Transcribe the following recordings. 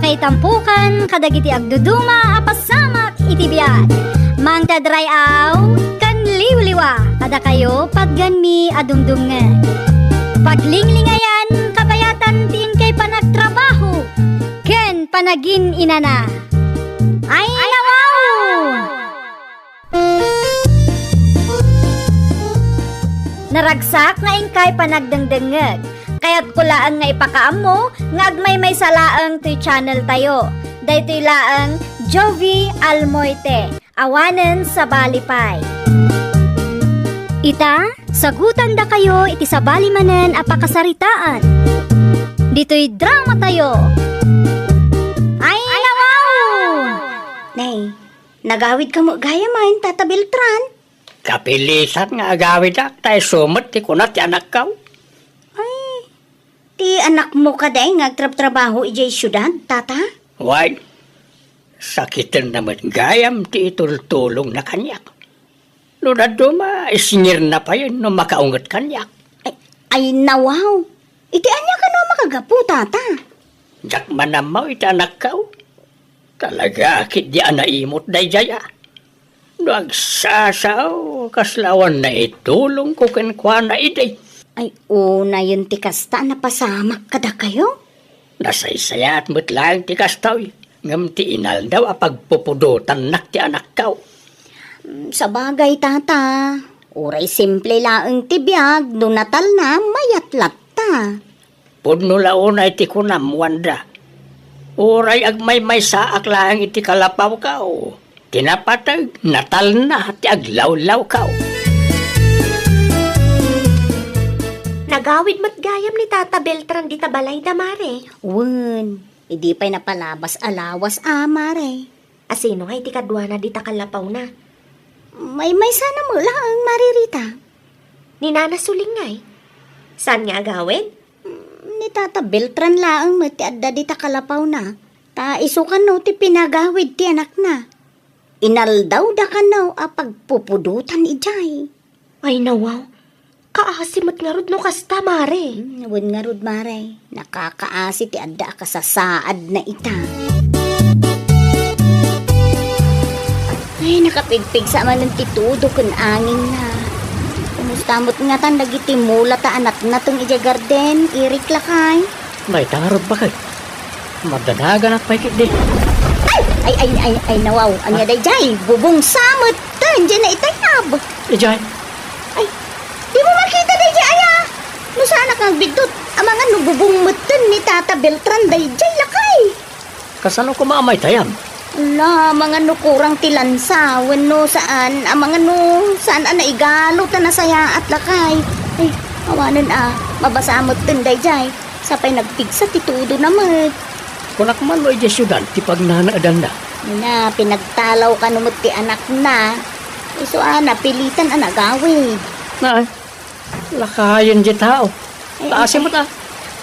kay tampukan kadagiti agduduma apasamak iti biag. Mangtadray aw kan liwliwa kada kayo pagganmi adumdumngan. Paglinglingayan kabayatan tiin kay panagtrabaho ken panagin inana. Ay nawaw! Naragsak nga ingkay panagdengdengeg. Kaya't kulaan nga ipakaam mo, nga agmay may salaang to channel tayo. Daytoy laang Jovi Almoite, awanen sa Balipay. Ita, sagutan da kayo iti sa balimanen apakasaritaan. Dito'y drama tayo. Ay nawaw! Nay, nagawid ka mo gaya man, Tata Beltran. Kapilisan nga agawid ak, tayo sumot, ti kunat ti anak kaw. Ti anak mo ka day ngagtrabaho ijay syudad, Tata? Why? Sakitan naman gayam ti itultulong na kanyak. Lunad duma, isingir na pa yun no makaungat kanyak. Ay nawaw. Iti anya ka no makagapu, Tata? Jak manamaw iti anak kaw. Talaga akit di anaimot day jaya. No agsasaw, kaslawan na itulong ko kenkwa na iday. Ay, una yun ti kasta na pasamak kada kayo? Nasaysayat mo't lang ti kastaw. Ngam ti inal daw apagpupudutan nak ti anak kaw. Sa bagay, Tata. Uray simple laang ti biag, do natal na mayatlat ta. Pudno launay ti kunam, Wanda. Uray agmay may saak lang iti kalapaw kaw. Tinapatag, natal na ti aglawlaw kaw. Nagawid mat gayam ni Tata Beltran di tabalay da mare. Wen, hindi pa'y napalabas alawas mare. Asino nga iti kadwa na di takalapaw na. May sana mo lang, Maririta. Ni Nana Suling ngay. Saan nga agawid? Ni Tata Beltran lang mati adda di takalapaw na. Ta isukan no ti pinagawid ti anak na. Inaldaw da ka no apagpupudutan ijay. Ay nawaw. Kaasimot nga rod no kasta, mare. Wen nga rod, mare. Nakakaasi ti adda ka sa saad na ita. Ay, nakapigpig sa man ng titudo kun angin na. Kumustamot nga tan dagiti mula ta anak na tong ija garden, irik lakay. May tangarod ba kay? Madanagan at paikit di. Ay, nawaw. Anya day jay, bubong samot. Diyan na itayab. Ijay. Di mo makita day jay, aya. No sana kang bidot. Amang ano bubong muton ni Tata Beltran day jay lakay. Kasano ko maamay tayam? Ala, mga no kurang tilansa. Wano saan, mga no saan naigalo ta na saya at lakay. Ay, awanan mabasamot din day jay. Sapay nagpigsa titudo naman. Kunak man mo ija syudad, ti pagnanaadan na. Na, pinagtalaw ka numot ti anak na. Iso pilitan gawid. Na, lakayan di tao. Taasin mo ta.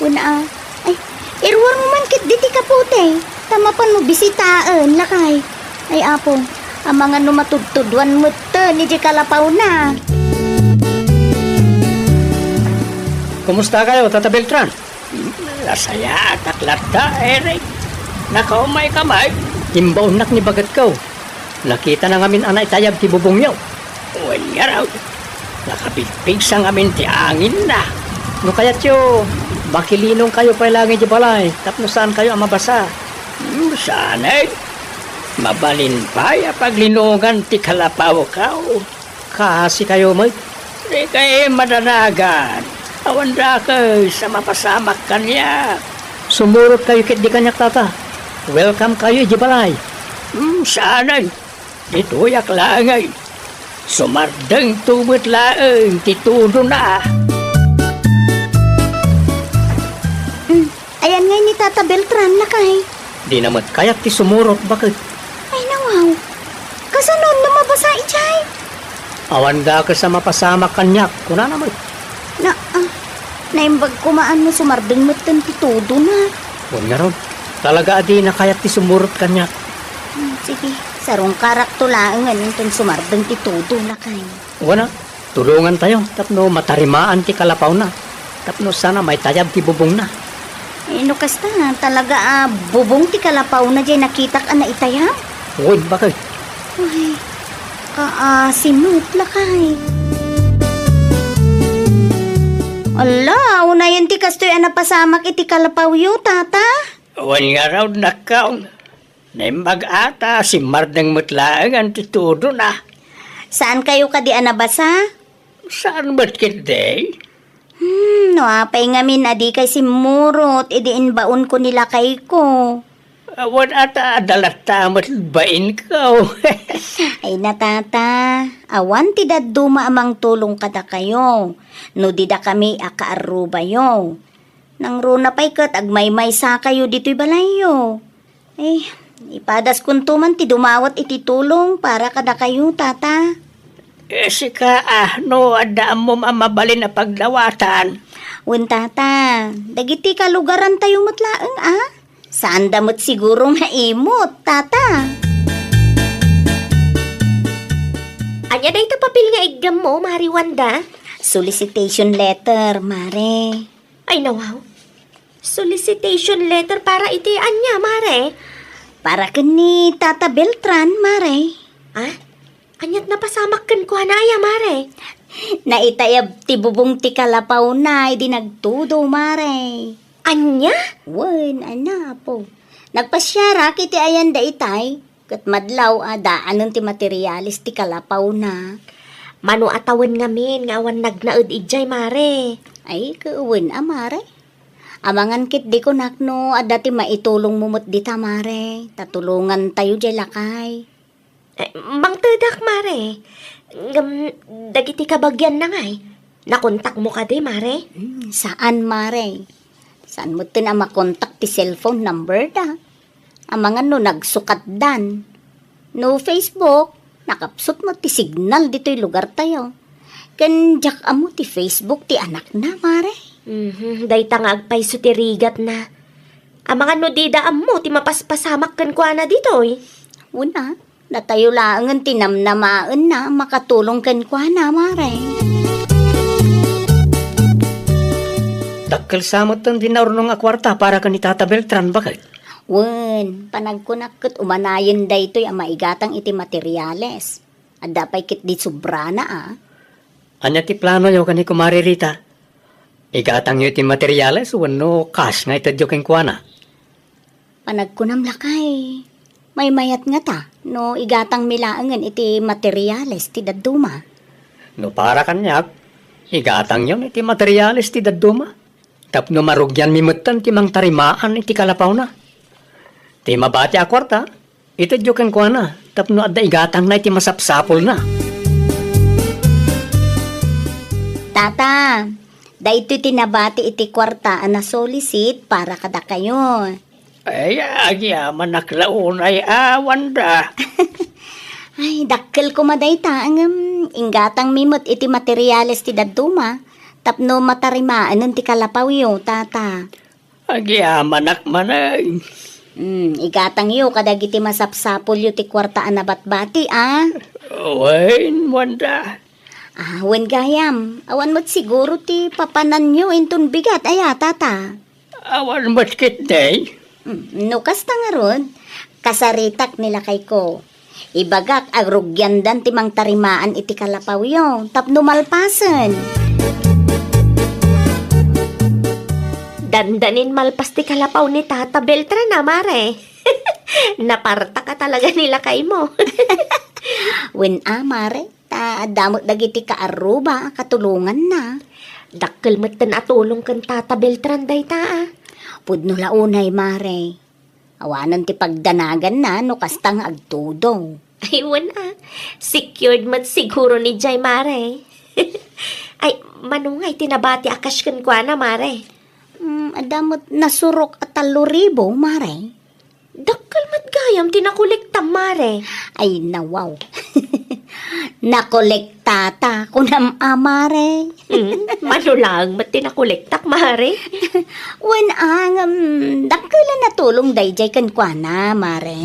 Una ay, irwar mo man kit diti kaputi. Tamapan mo bisitaan, lakay. Ay, apo, ang mga numatudtudwan mo to, ni di kalapaw na. Kumusta kayo, Tata Beltran? Lasaya at aklata, Eric. Nakaumay kamay. Timbaw nak ni bagat ko. Nakita na ngamin anay tayab ti bubong yaw. Uwan nga raw. Nakapigpig sa ngamin ti angin na. No kayat yo, makilinong kayo pa langit di balay. Tapno saan kayo ang mabasa? Sanay. Mabalin pa ya paglinungan ti kalapaw ka. Kasi kayo mo. Di kayo madanagan. Awan da kayo sa mapasamak kanya. Sumurot kayo kit di kanyak, Tata. Welcome kayo di balay. Sanay. Ito yak langay. Sumardang tumot laang titudo na. Ayan nga ni Tata Beltran, lakay. Di naman kayak ti sumurot bakit? Ay, nawaw. Kasanon lumabasa ijay. Awan da ka sa mapasamak kanyak. Kuna naman. Naimbag kumaan mo sumardang matan titudo na. Huwag nga ron. Talaga adi na kayak ti sumurot kanyak. Sige, sarong karakto laangan itong sumardang titudo na kayo. Wana, tulungan tayo. Tapno matarimaan ti kalapaw na. Tapno sana may tayab ti bubong na. No kasta, talaga bubong ti kalapaw na dyan nakitak na itaya. Uy, bakit? Uy, simut lakay. Ala, unayan ti kastoy pasamak iti kalapaw yu, tata. Wan nga raw nakaon. Na mag-ata, si Mardang mutlaang ang titudo na. Saan kayo kadi anabasa? Saan ba't kitday? No, apay ngamin adi kay si Murot, idiin baon ko nila kay ko. Wan ata adalata matbain ka. Ay na tata, awan ti daduma amang tulong kada kayo. No di da kami akaaruba yo. Nang runa pa'y kat agmay-may sa kayo dito'y balayo. Ipadas kuntuman ti dumawat iti tulong para kada kayo tata. Sika no adaan mo mamabalin na paglawatan. Wen tata, dagiti kalugaran tayo matlaeng Saan damot sigurong haimot, tata? Anya day ito papel nga igam mo, Mari Wanda? Solicitation letter, mare. Ay nawaw. Solicitation letter para iti anya, Mare? Para kani Tata Beltran, mare. Anyat na pasamak kan ko hanaya, Mare? Naitayab ti bubong ti kalapaw na, idi nagtudo, mare. Anya? Wen, po. Nagpasyara kiti ayan da itay. Kat madlaw, daanan ti materialis ti kalapaw na. Mano atawan ngamin, nga awan nagnaud ijay, Mare. Ay, kauwen, mare. Amangan kit di ko nakno, dati maitulong mumot di ta, mare. Tatulungan tayo jay lakay. Mang tedak, Mare. Dagiti kabagyan na ngay. Nakontak mo ka di, Mare? Saan, mare? Saan mo tin makontak ti cellphone number da? Amangan no nagsukat dan. No Facebook, nakapsot mo ti signal dito'y lugar tayo. Kan jak amo ti Facebook ti anak na, mare. Dayta nga agpay so ti rigat na. Amangan no di daam mo ti mapaspasamak kan kwa na dito'y. Una, natayo laangan tinamnamaan na makatulong kan kwa na, mare. Dakkel samot ang dinarunong akwarta para ka ni Tata Beltran, bakit? Wen, panagkunakot umanayan da ito'y maigatang iti materyales. Adapay kit di sobrana Anya ti plano nyo ka ni Kumari Rita? Igatang nyo iti materyales, wano cash nga itadyo keng kuwana. Panagkunam lakay. May mayat nga ta, no igatang milaangan iti materyales ti daduma. No para kanyak, igatang nyo iti materyales ti daduma. Tapno marugyan mimutan ti mang tarimaan iti kalapaw na. Ti mabati akwarta, itadyo keng kuwana. Tapno adda igatang na iti masapsapol na. Tata, dahito tinabati iti kwarta na solicit para kada kayo. Ay, agyaman naklaon ay Wanda. Ay, dakkel ko madayta ang inggatang mimot iti materyales ti daduma. Tapno matarimaan nun ti kalapaw yo, tata. Agyaman nakmanay. Igatang yo, kadagiti masapsapol yo ti kwarta na batbati, Wain, Wanda. Wen gayam, awan mo't siguro ti papanan nyo intun bigat, tata. Awan matkit day. No kasta nga ron, kasaritak nila kay ko. Ibagak agrugyandan ti mang tarimaan iti kalapaw yo, tapno malpasan. Dandanin malpas ti kalapaw ni Tata Beltran na, Mare. Naparta ka talaga nila kay mo. Wen mare, damot dagiti kaaruba, katulungan na. Dakkel matan atulong kan Tata Beltran day ta. Pudno launay, mare. Awanan ti pagdanagan na, no kastang agtudong. Ay, secured mat siguro ni Jay, Mare. Ay, manungay tinabati akas kan kwa na, Mare. Adamot nasurok at 3,000, mare. Dakkel mat gayam tinakolekta, Mare. Ay, nawaw. Nakolektata kunam mare. Manulang mat tinakolektak, Mare. Wen dakkelan na tulong dayjay kan kwa na, mare.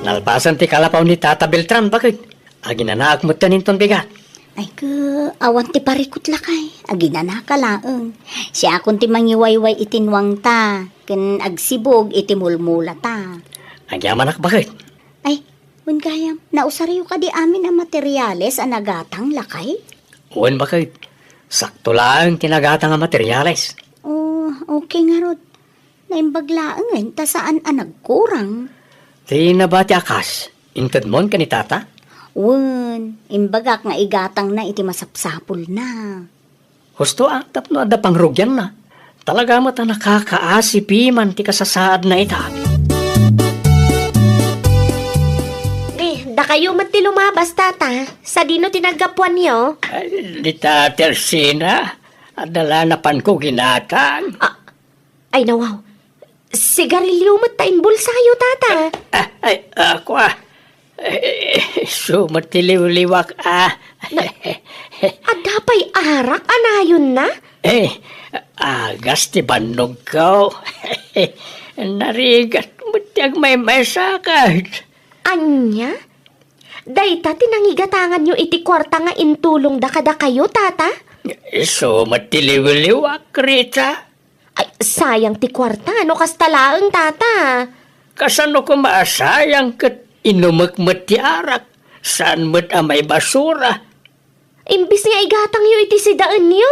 Nalpasan ti kalapaw ni Tata Beltran, bakit? Aginanaak mo tanin ton bigat. Ay awan ti parikot lakay. Agina ka laeng. Siya akong ti mangiwayway itinwang ta. Ken agsibog iti mulmula ta. Ang yaman bakit? Ay, gayam, nausaryo ka di amin ang materyales ang nagatang lakay? Uwan bakit? Sakto lang tinagatang ang materyales. Oh, okay nga rod. Naimbaglaang ta saan ang nagkurang? Di na ba ti akas? Inkad mon ka ni tata? Wen, imbagak nga igatang na iti masapsapol na. Husto ang tapno ada pangrugyan na. Talaga mo ta nakakaasipi man ti kasasaad na ita. Da kayo mati lumabas, tata. Sa dino tinagapuan niyo? Di ta tersina. Adala na pan ko ginatang. Ay, nawaw. Sigarilyo mo tayin bulsa kayo, tata. Ako sumatiliw-liwak Adapay arak, anayon na? agas ti bandog ko. Narigat mo tiyag may sakit. Anya? Dayta tinangigatangan nyo iti kwarta nga intulong da kada kayo, tata? Sumatiliw-liwak, Rita. Ay, sayang ti kwarta. Ano kastalaang, tata? Kasano ko maasayang kat inumakmat ti arak. Saan mo't amay basura? Imbis nga igatang nyo iti sidaan nyo?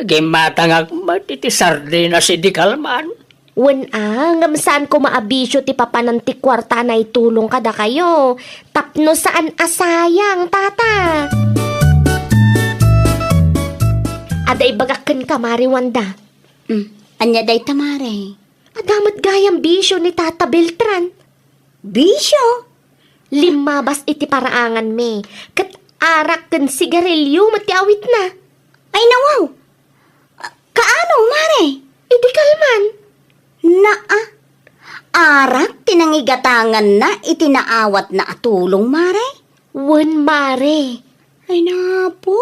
Gimatangak mat iti sardina si di kalman. Wen ngam saan ko maabisyo ti papanan ti kwarta na itulong kada kayo. Tapno saan asayang, tata? Aday bagakken ka, Mari Wanda. Anya day tamare. Adamat gayang bisyo ni Tata Beltran. Bisyo? Limabas iti paraangan me. Kat arak ken sigarilyo matiawit na. Ay nawaw. Kaano, mare? Iti kalman. Arak tinangigatangan na itinaawat na atulong, mare? Wen, Mare. Ay napo.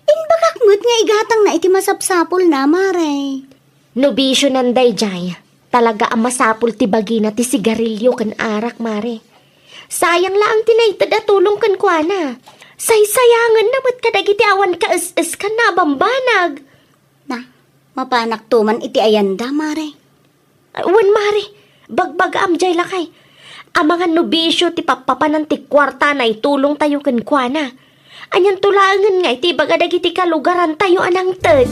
Inbagakmut nga igatang na iti masapsapol na, mare. Nobisyo nanday jay. Talaga ang masapul ti bagina ti sigarilyo ken arak, Mare. Sayang lang tinaitad atulong ken kuana. Saysayangan namat kadagiti awan ka es ka na bambanag. Na, mapanak tuman iti ayanda, mare. Wen, Mare. Bagbaga amjay lakay. Ang mga nobisyo ti papapanan ti kwarta na itulong tayo ken kuana. Anyan tulangan nga iti bagadag iti kalugaran tayo anang ted.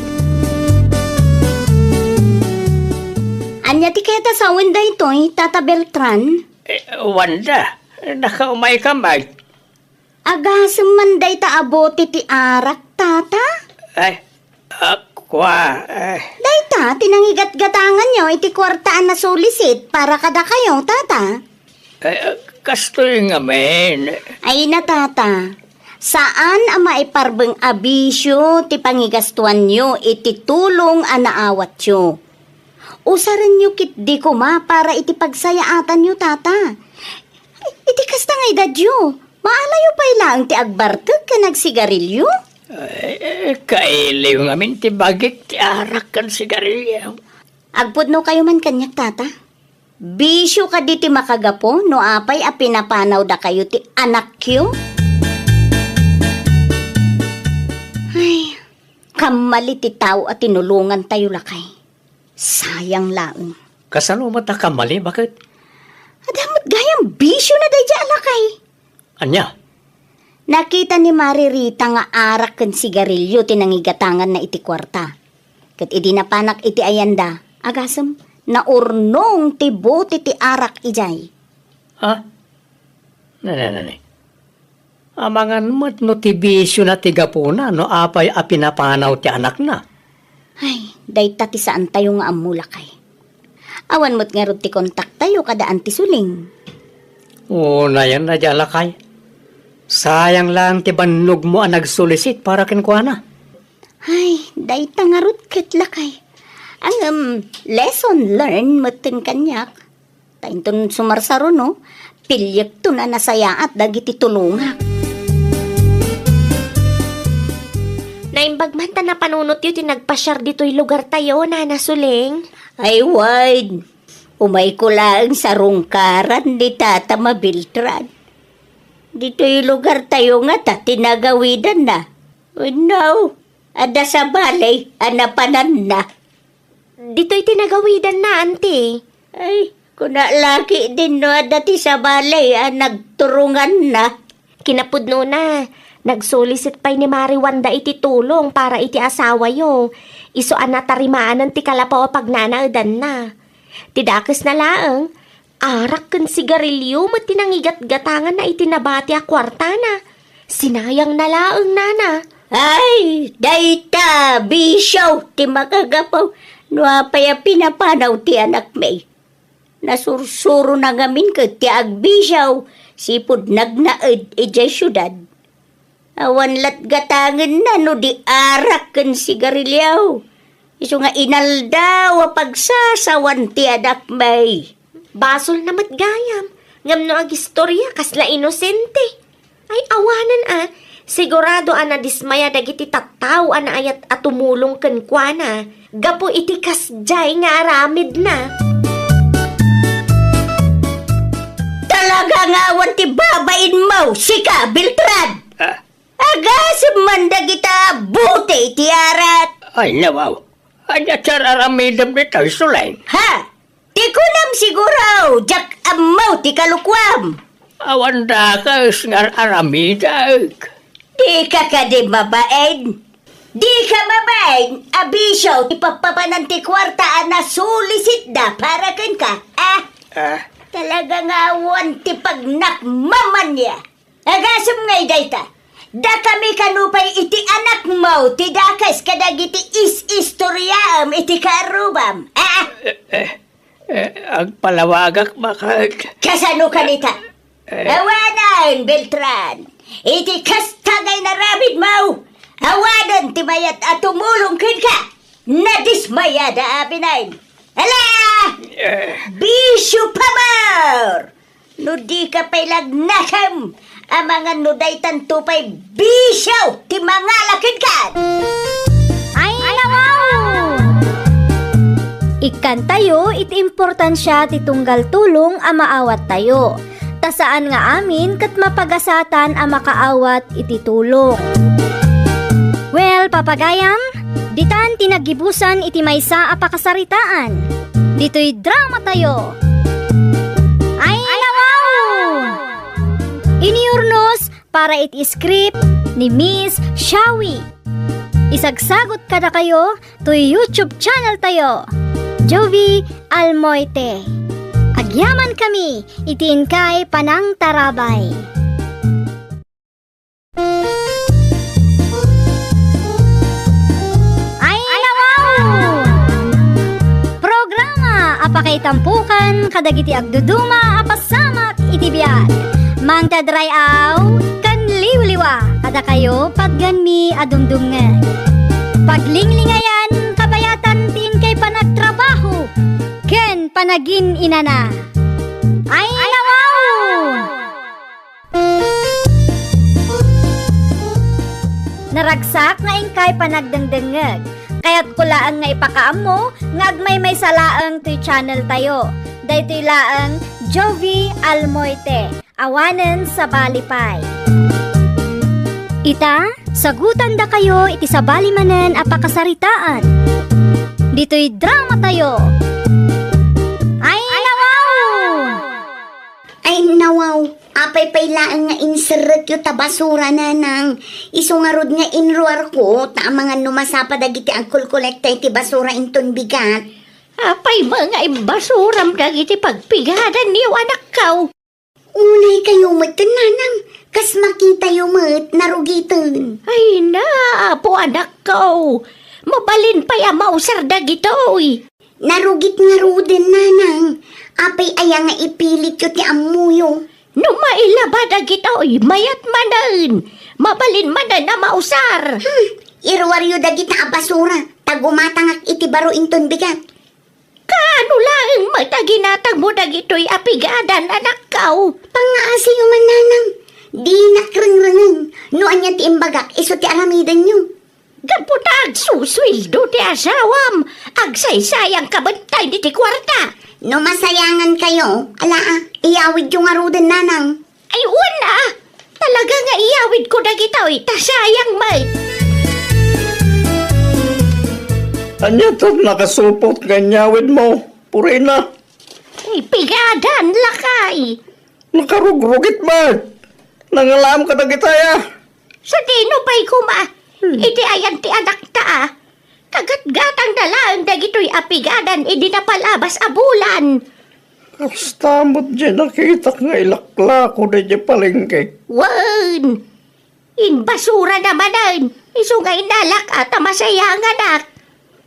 Anya ti keta sa wenda ito'y, Tata Beltran? Wanda, nakaumay ka mag. Agasem manday ta abote ti arak, Tata? Ay, Dayta, tinangigat-gatangan nyo iti kwartaan na sulisit para kada kayo, Tata. Kastoy nga men. Ay na, Tata. Saan ang maiparbeng abisyo ti pangigastuan nyo iti tulong ang naawat nyo? Usaran nyo kit di ko ma para iti pagsayaatan nyo, Tata. Iti kasta nga edad nyo. Maalayo pa ilang ti agbartag ka nagsigarilyo? Kailiw nga min ti bagik ti arak kan sigarilyo. Agpudno kayo man kanyak, Tata. Bisyo ka di ti makagapo no apay a pinapanaw da kayo ti anak kyo? Ay, kamali ti tao at tinulungan tayo lakay. Sayang laeng. Kasano mata kamali, bakit? Adamot gayang bisyo na day dya lakay. Anya? Nakita ni Maririta nga arak ken sigarilyo tinangigatangan na iti kwarta. Ket idi napanak iti ayanda, agasem naurnong ti bote ti arak ijay. Ha? Nanay. Amangan mo't no ti bisyo na ti gapuna no apay a pinapanaw ti anak na. Ay, dayta ti saan tayo nga amulakay. Awan mo't nga rod ti kontak tayo kadaan ti suling. Na yan na jalakay. Sayang lang ti bannog mo ang nagsulisit para kinuha. Ay, dayta nga rod ket lakay. Ang lesson learned mo't kanyak. Tainton sumarsaro no, pilyak to na nasaya at dagiti tulungak. Naimbagman ta na panunot yun tinagpasyar dito'y lugar tayo na nasuling. Ay, wide. Umay ko lang sa rungkaran ni Tata Mabiltran. Dito'y lugar tayo nga ta, tinagawidan na. Oh no, ada sa balay, anapanan na. Dito'y tinagawidan na, ante. Ay, kuna laki din no, dati sa balay, nagturungan na. Kinapudno na. Nagsolicit pa'y ni Mari Wanda iti tulong para iti asawa yo. Isoan na tarimaan ng tikalapaw pag nanaadan na. Tidakes na laang. Arak kan sigarilyo mat tinangigat-gatangan na itinabati a kwarta na. Sinayang na laang nana. Ay, dayta, bisyaw, ti makagapaw. Nuapaya pinapanaw ti anak may. Nasursuro na ngamin ka ti agbisyaw. Sipod nagnaed ijay syudad. Awan lat gatangan na no di arak kan sigarilyaw. Iso nga inaldaw a pagsasawan ti anak may. Basol na matgayam. Ngam no ag istorya kasla inosente. Ay awanan sigurado na dismaya dagiti tattaw na ayat at tumulong ken kuana. Gapo iti kasjay nga aramid na. Talaga nga awan ti babain mo, sika, Beltran! Agas man dagita buti ti arat! Ay, nawaw. Anya aramidam ni tayo sulain. Ha? Ti kunam siguro, jak amaw ti kalukwam! Awan da ka nga aramidag. Di ka di mabain. Di ka mabain, abisyo, ipapapanan ti kwarta na sulisit da para ken ka. Talaga nga awan ti pagnakmaman niya. Agasam ngay dayta. Da kami kanupay iti anak mo, ti dakas kadagiti is-istoryaam iti karubam. Agpalawagak makag. Kasano kanita? Awanan, Beltran. Iti kastagay na rabid mo. Awanan ti mayat at tumulong kin ka. Nadismaya da apinain. Ala! Bisyo pamar! No di ka pa'y lagnakam. Ang mga nuday tantupay bisyaw ti mga lakin ka. Ay, nawaw! Ikan tayo, iti importansya ti tunggal tulong a maawat tayo. Tasaan nga amin kat mapagasatan a makaawat iti tulong. Well, papagayam, ditan tinagibusan iti maysa a pakasaritaan. Dito'y drama tayo. Ay, nawaw! Iniurnos para iti script ni Miss Shawi. Isagsagot kada kayo to YouTube channel tayo. Jovi Almoite. Agyaman kami, itin kay Panang Tarabay. Ay, nawaw! Programa apakay tampukan kadagiti agduduma apasamak iti biag. Mangtadray aw kan liwliwa kada kayo pagganmi adumdumngan. Paglinglingayan kabayatan tin kay panagtrabaho ken panagin inana. Ay, nawaw! Naragsak nga ingkay panagdengdengeg. Kaya't kulaan nga ipakaam mo nga agmay may salaang to channel tayo. Daytoy laang Jovi Almoite. Awanen sa balipay. Ita, sagutan da kayo iti sa balimanen apakasaritaan. Dito'y drama tayo. Ay, nawaw! Ay nawaw, apay pailaan nga inseret yu tabasura na nang isungarod nga inruar ko ta mga numasapa dagiti ang kulkolekta iti basura inton bigat. Apay mga imbasuram dagiti pagpigadan niyo anak kaw. Unay kayo magtananang, kas makita yu mat narugitan. Ay na, apo anak kaw. Mabalin pa ya mausar dagitoy. Narugit nga ruden nanang, apay aya nga ipilit yu ti amuyo. No mailaba dagitoy, mayat manan. Mabalin manan na mausar. Irwar yu dagita basura, tagumatangak iti baro inton bigat. Kaano lang mataginatag mo dagitoy apigadan anak kaw. Pangaasi yu man nanang, di nakrengrengen, no anya ti imbagak, iso ti aramidan yu. Gaputag suswildo ti asawam. Agsaysayang kabantay di ti kwarta. No masayangan kayo, ala iyawid yung aruden nanang. Ay una, agawid ko dagitaw, tasayang may. Anya to nakasupot ganyawid mo. Purina. Pigadan lakay. Nakarugrugit ba? Nangalam ka na kitaya. Sa dino pa'y kuma. Iti ayan ti anak ta. Kagat-gatang dalaan dagito'y apigadan, idi na palabas a bulan. Kastamot dyan nakita nga ilakla ko na dyan palengke. Wan! Inbasura namanan. Isungay nalak at masayang anak.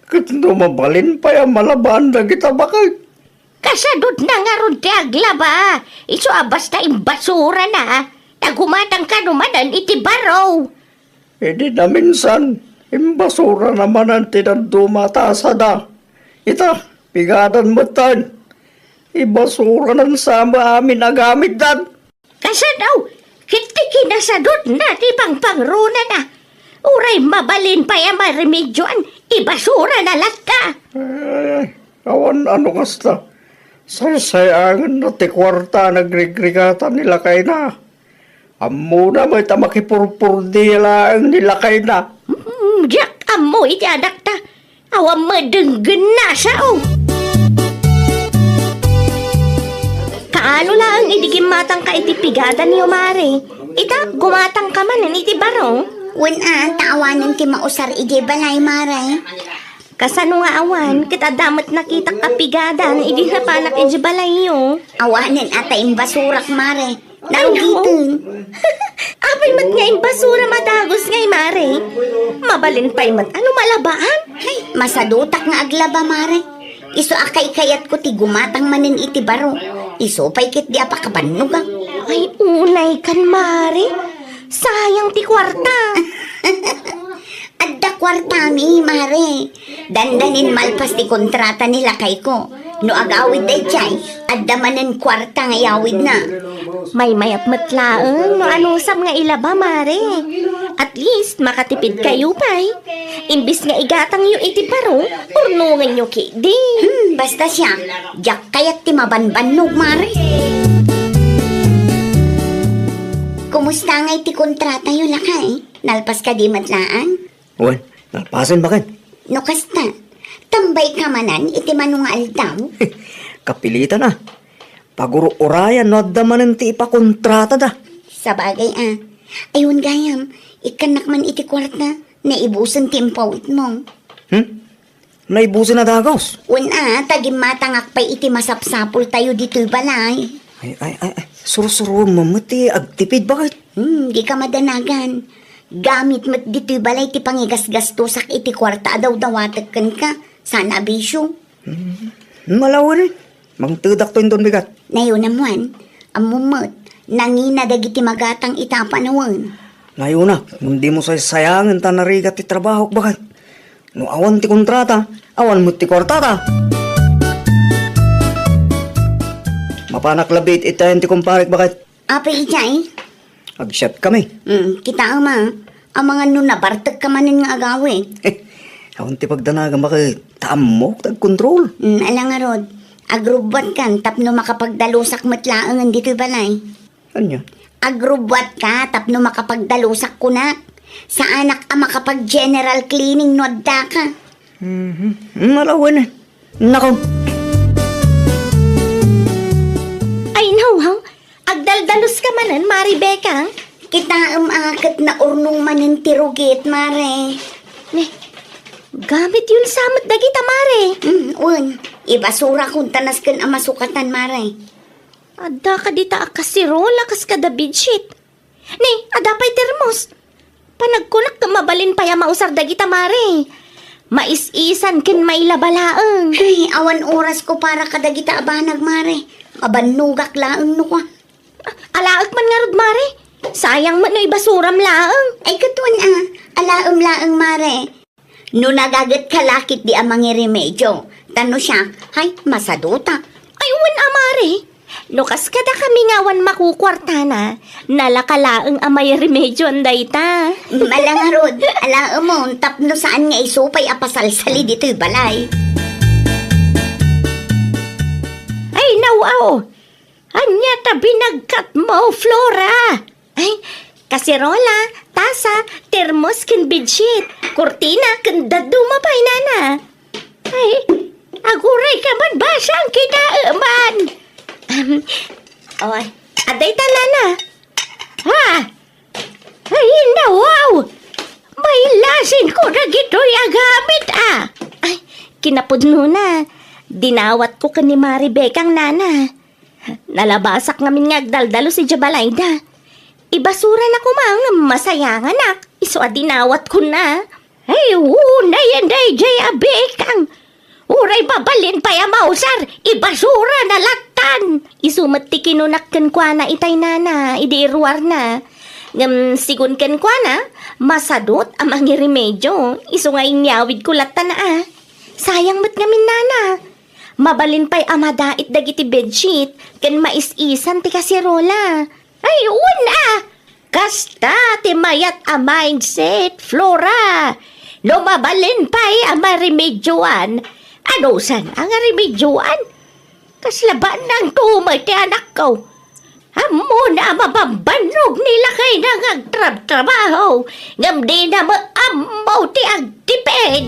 Kito mabalin pa yung malaban na kita bakit? Kasadod na nga ron ti aglaba. Iso abas na imbasura na. Nagumatang ka numanan iti baraw. Hindi na minsan, imbasura naman ang tinandumataasa na. Ita, pigadan mo tan. Ibasura ng sama amin na gamit dan. Kasadaw, kiti kinasadod na ti pangpangruna na. Uray mabalin pa yung maremedyoan, ibasura na latka. Ay, awan ano kasta. Saysayangan na ti kwarta nagrigrigatan nila kay na. Amo na may tamakipurpurdi lang nila kay na. Diyak amoy ti anak ta. Awang madenggen na sao. Kaano lang idigim matang ka iti pigadan niyo mare. Ita, gumatang ka man iti barong. Tawanan ti mausar ije balay maray. Kasano nga awan, kita damat nakita kapigadan, idi na panak iti balay yo. Awanan ata imbasurak mare. Narugitin. Apay mat nga yung basura matagos ngay mare. Mabalin pa'y mat, ano malabaan? Ay, masadutak nga aglaba mare. Iso akay kayat ko ti gumatang manin iti baro. Iso pa'y kit di apakabanugang. Ay, unay kan mare. Sayang ti kwarta. Adda kwartami, mare. Dandanin malpas ti kontrata nila kay ko. No agawid day chay, adda manen kwarta nga yawid na. May mayat matlaang, no anusam nga ilaba mare. At least makatipid kayo pa'y. Imbis nga igatang yung iti paro, urnungan nyo kidi. Basta siya, jak kayat ti mabanbanog, mare. Kumusta nga iti kontrata yun lakay? Nalpas ka di matlaan? Wan, nalpasan bakit? No kasta, tambay ka manan iti manunga aldaw. Kapilitan na. Paguro-urayan, no adamanan ti ipakontrata da. Sa bagay ayun gayam, ikanak man iti kwarta, naibusan ti impawit mo. Naibusin na dagaws. Tagim matangak pa iti masapsapol tayo dito'y balay. Ay, surusuruan mamati, agtipid bakit? Di ka madanagan. Gamit mat dito'y balay ti pangigas-gastusak iti kwarta daw dawatagkan ka. Sana bisyo. Malawan eh. Mangtudak to yung bigat. Nayon naman, amumot, nangina dagiti magatang itapanawan. Ngayon na, hindi mo sayangan ta narigat ti trabaho bakit? No awan ti kontrata, awan mo ti kwartata. Mapanak labit itayan ti kumparik bakit? Apay ijay? Agsyat kami. Kita ama, ang mga nabartag ka manin nga agawin. Awan ti pagdanagan bakit? Tamok, tag-control. Alang nga rod, agrubbat kan tapno makapagdalusak matlaangan dito'y balay. Ano? Agrubbat ka tapno makapagdalusak kunak. Sa anak makapag-general cleaning nodda ka. Malawan eh. Nako. Ay, no, agdaldalos ka manan, Maribeka. Kita akat na urnong manin tirugit, mare. Gamit yun samot dagita, Mare. Ibasura kung tanas kan amasukatan, mare. Ada ka dita akasirola kas kada bedsheet. Ada pa'y termos. Panagkulak ka mabalin pa yung mausar dagita, Mare. Mais-isan kin may labalaang. Ay, awan oras ko para kadagita abanag, mare. Abanugak laang no ka. Alaag man nga rod, Mare. Sayang man no ibasuram laang. Ay, katuan alaam laang, mare. No nagagat kalakit di amang remedyo. Tano siya, hay, masaduta. Ay, Mare. Lukas kada kami ngawan makukwarta na. Nalakalaang amay remedyo anday ta. Malangarod, alaam mo, tapno saan nga isupay apasalsali dito'y balay. Ay, nawaw. Anya ta binagkat mo, Flora. Ay, kasirola, tasa, termos ken bedsheet, kurtina ken daduma pay nana. Ay, aguray ka man basang kinaiman. Oy, aday ta nana. Ha? Ay, wow! May lasin ko na gito'y agamit Ay, kinapudno na. Dinawat ko ka ni Maribekang nana. Nalabasak ngamin nga agdaldalo si Jabalayda. Ibasura na ko mang masayangan nak. Iso dinawat ko na. Ay, una yan day jay abekang. Uray babalin pa yamausar. Ibasura na latan. Isumat ti kinunakkan kwa na itay nana. Idiruar na. Sigun ken kwa na. Masadot amang iremedyo. Iso nga inyawid ko latan na Sayang mat ngamin nana. Mabalin pa'y amadait dagiti bedsheet, ken mais-isan ti kasirola. Ay, una! Kasta ti mayat a mindset, Flora. No mabalin pa'y amaremedyoan. Ano san ang remedyoan? Kaslaban ng tumay ti anak ko. Amo na mabambanog nila kay nang agtrab-trabaho. Ngam di na maamaw ti agtipid.